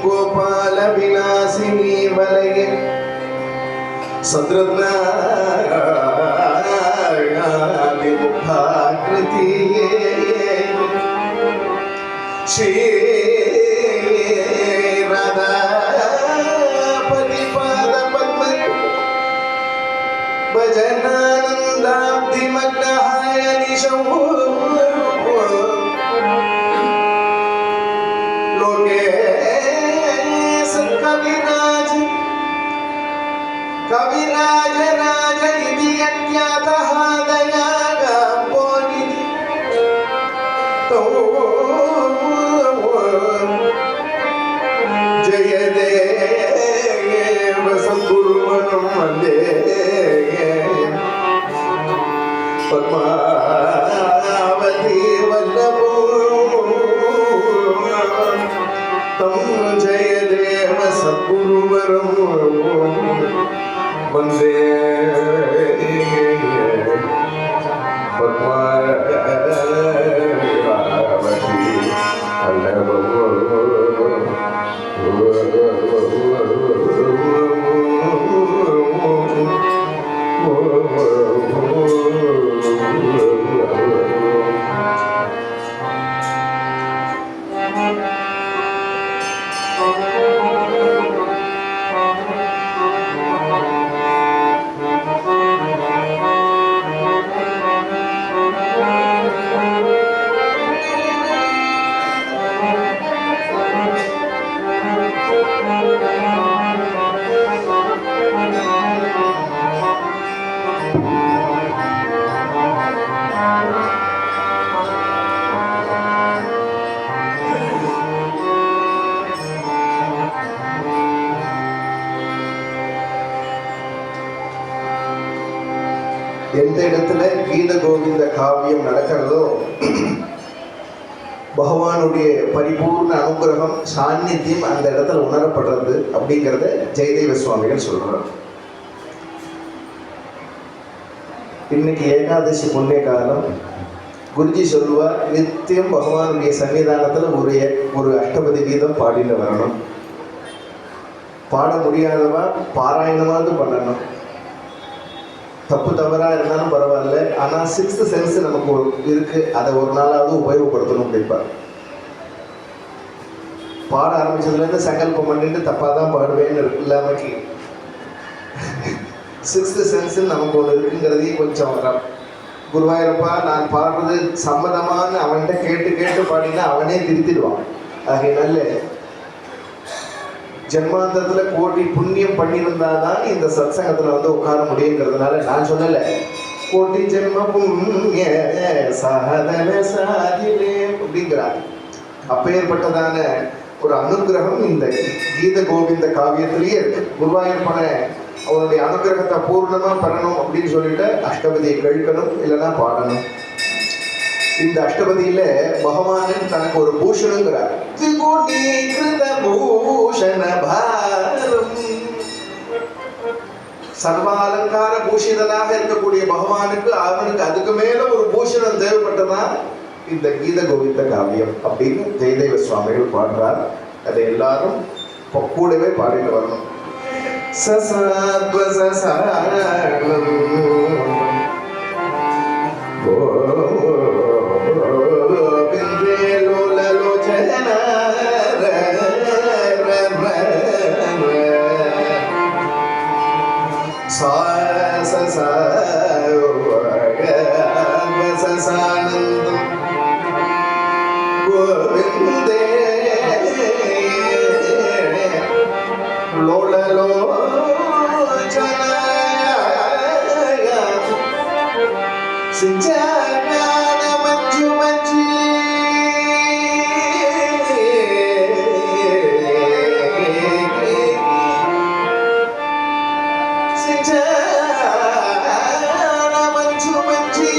Speaker 2: गोपाल विलासिनी वलय सद्रत्नाकृति श्री राधापति पाद पद्म भजनानंदाब्धि मग्नहाय निशौ कविराज राज इति यज्ञातः दयागाम्बोनिधि जय देव सद्गुरुवनं वन्दे पद्मावती वल्लभो तं जय देव सद्गुरुवरं वन्दे पद्मावती वल्लभो எந்த இடத்துல கீத கோவிந்த காவியம் நடக்கிறதோ பகவானுடைய பரிபூர்ண அனுகிரகம் சாநித்தியம் அந்த இடத்துல உணரப்படுறது அப்படிங்கிறத ஜெயதேவ சுவாமிகள் சொல்றார். இன்னைக்கு ஏகாதசி புண்ணிய காலம். குருஜி சொல்லுவார், நித்தியம் பகவானுடைய சன்னிதானத்துல ஒரு அஷ்டபதி கீதம் பாடிட்டு வரணும். பாட முடியாதவா பாராயணமாவது பண்ணணும். தப்பு தவறா இருந்தாலும் பரவாயில்ல, ஆனா சிக்ஸ்த் சென்ஸ் நமக்கு இருக்கு, அதை ஒரு நாளாவது உபயோகப்படுத்தணும் அப்படிப்பார். பாட ஆரம்பிச்சதுல இருந்து சங்கல்பம் பண்ணிட்டு தப்பா தான் பாடுவேன்னு இல்லாமக்கி சிக்ஸ்த் சென்ஸ் நமக்கு ஒன்று இருக்குங்கிறதையும் கொஞ்சம் குருவாயூரப்பா நான் பாடுறது சம்மதமானு அவன்கிட்ட கேட்டு கேட்டு பாடினா அவனே திருத்திடுவான். ஆகையினால ஜென்மாந்தத்துல கோடி புண்ணியம் பண்ணியிருந்தாதான் இந்த சத்சங்கத்துல வந்து உட்கார முடியுங்கிறதுனால நான் சொல்லல, கோடி ஜென்ம புண்ணிய சாதன சாதிலே அப்படிங்கிறார். அப்பேற்பட்டதான ஒரு அனுகிரகம் இந்த கீத கோவிந்த காவியத்திலேயே இருக்கு. குருவாயூரப்பனை அவனுடைய அனுகிரகத்தை பூர்ணமா பெறணும் அப்படின்னு சொல்லிட்டு அஷ்டபதியை கழிக்கணும், இல்லைன்னா பாடணும். இந்த அஷ்டபதியில பகவான் தனக்கு ஒரு பூஷணுங்கிறார். பூஷண பாரம், சர்வாலங்கார பூஷிதனாக இருக்கக்கூடிய பகவானுக்கு அவனுக்கு அதுக்கு மேல ஒரு பூஷணம் தேவைப்பட்டதான் இந்த கீத கோவிந்த காவியம் அப்படின்னு ஜெயதேவ சுவாமிகள் பாடுறார். அதை எல்லாரும் கூடவே பாடிட்டு வரணும். சசாத்வ சசாரணம் கோவிந்தே லோலலோச்சன சசானந்தம் கோவிந்தே லோலலோச்சன சிஞ்சஞான மஞ்சு மஞ்சி சிஞ்சஞான மஞ்சு மஞ்சி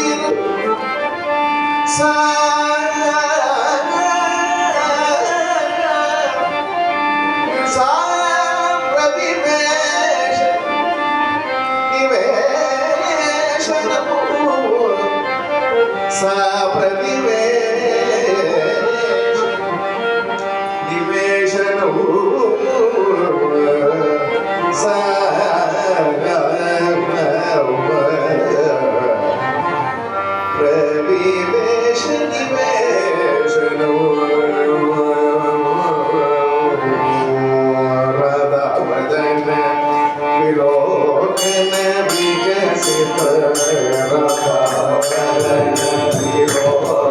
Speaker 2: Oh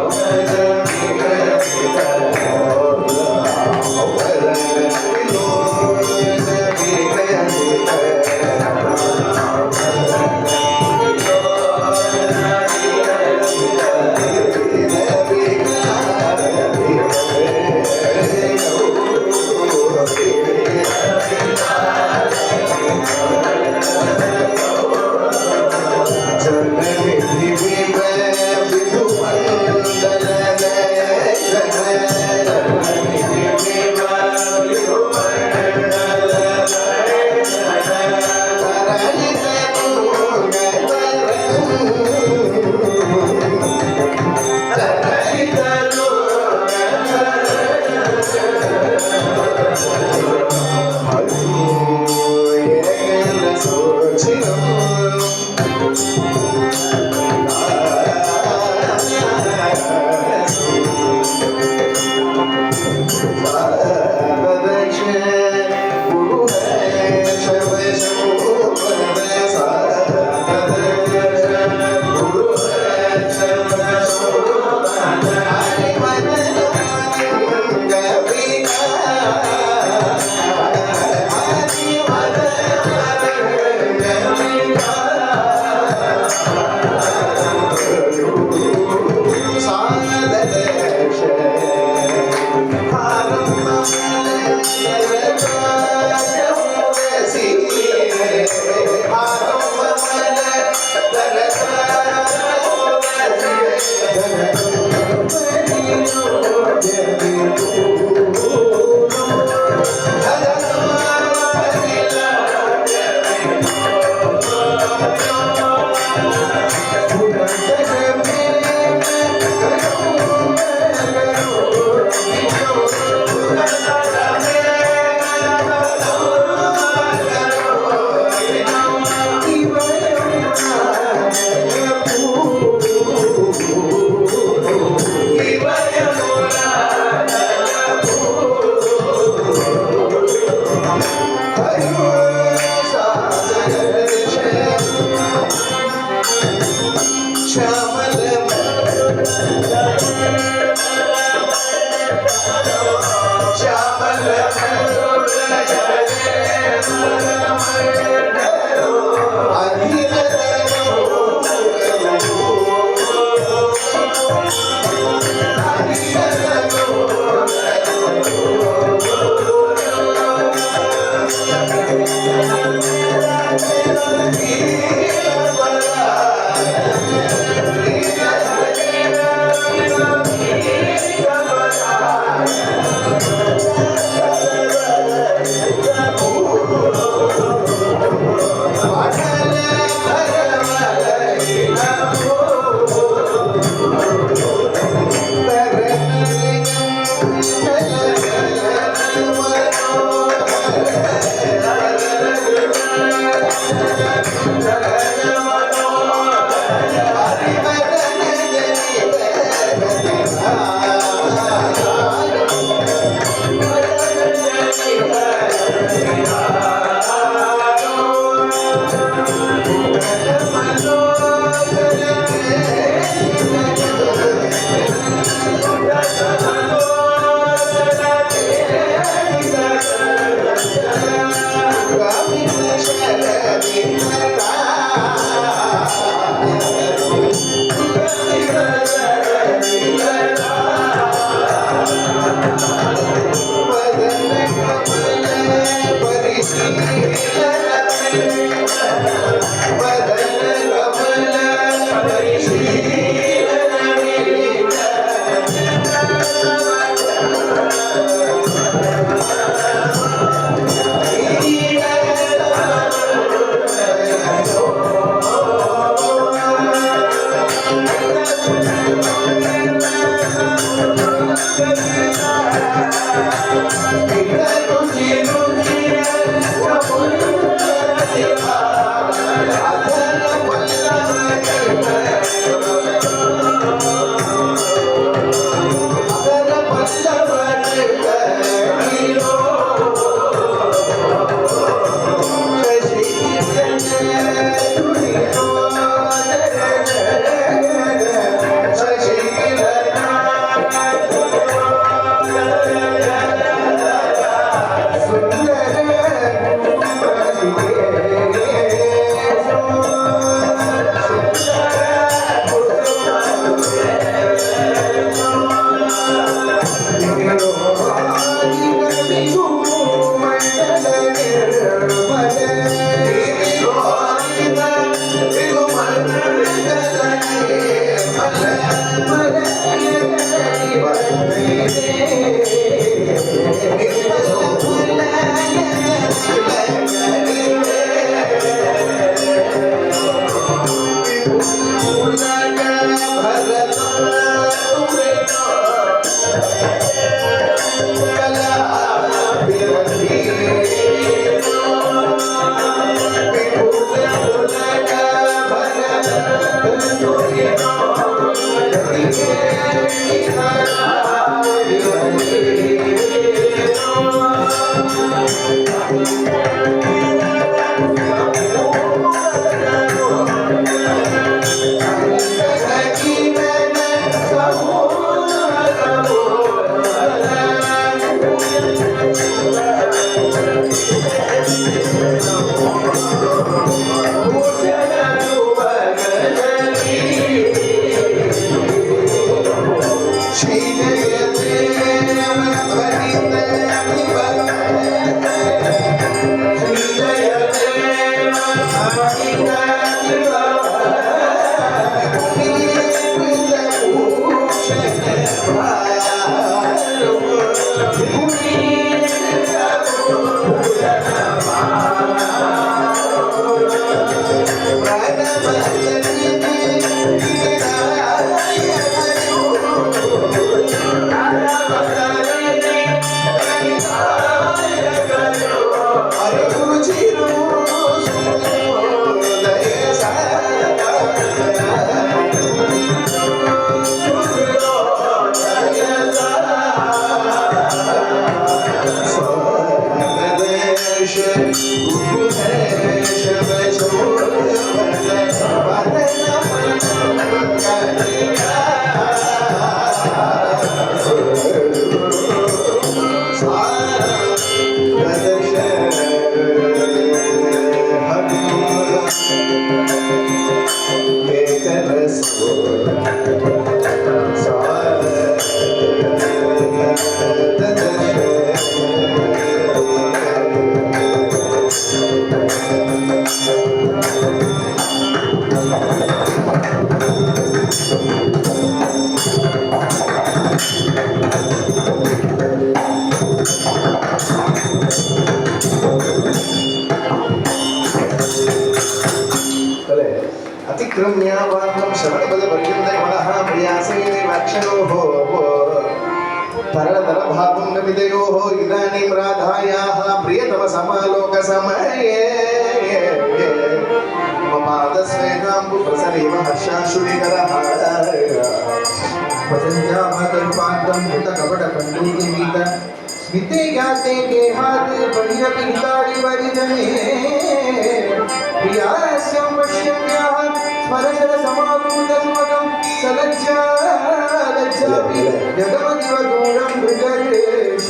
Speaker 2: अतिक्रम्यावान्नं श्रवणपदपर्यन्तगमनः प्रयासेनैवाक्षणोः तरलतरभावं न विदयोः इदानीं राधायाः प्रियतमसमालोकसमये मम पादस्वेदाम्बुप्रसरेव हर्षाश्रुविकरः
Speaker 3: भजन्त्यामकल्पान्तं मृतकपटकण्डूतिमीत स्मिते याते गेहात् बलिरपिहितादिवरिजने प्रियास्यं पश्यन्त्याः स्मरशरसमाकुलसुमकं सलज्जा लज्जापि जगमदिव दूरं मृगदेश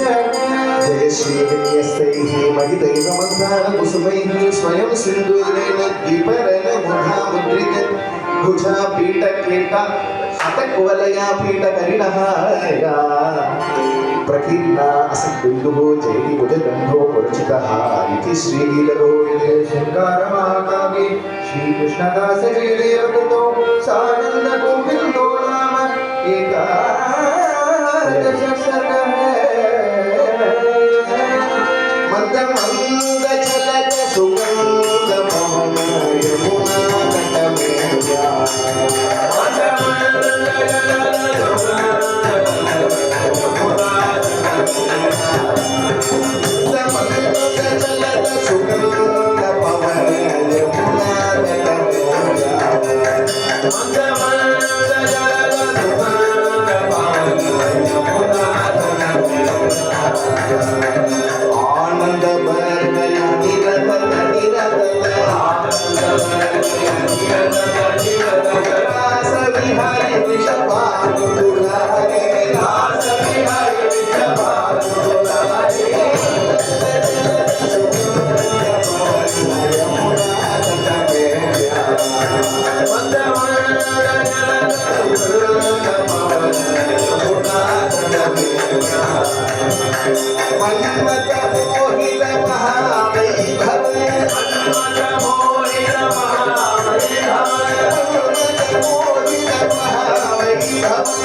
Speaker 2: जय श्रीविन्यस्तैः महितैः मन्दारकुसुमैः स्वयं सिन्दूरेण द्विपरणमुखामुद्रित भुजा पीठक्रीटा हतकुवलया पीठकरिणः प्रकीर्णा असद्बिन्दुः जयति भुजगन्धो मूर्छितः इति श्रीलीललोके
Speaker 3: शृङ्गारमहाकाव्ये श्रीकृष्णदासजीदेवकृतो सानन्दगोविन्दो नाम एकादश सर्गः
Speaker 2: मन्दमन्दचलत सुगन्धभवन यमुनातटमेया மன்மத மோகித மகாவைபவ மன்மத மோகித மகாவைபவ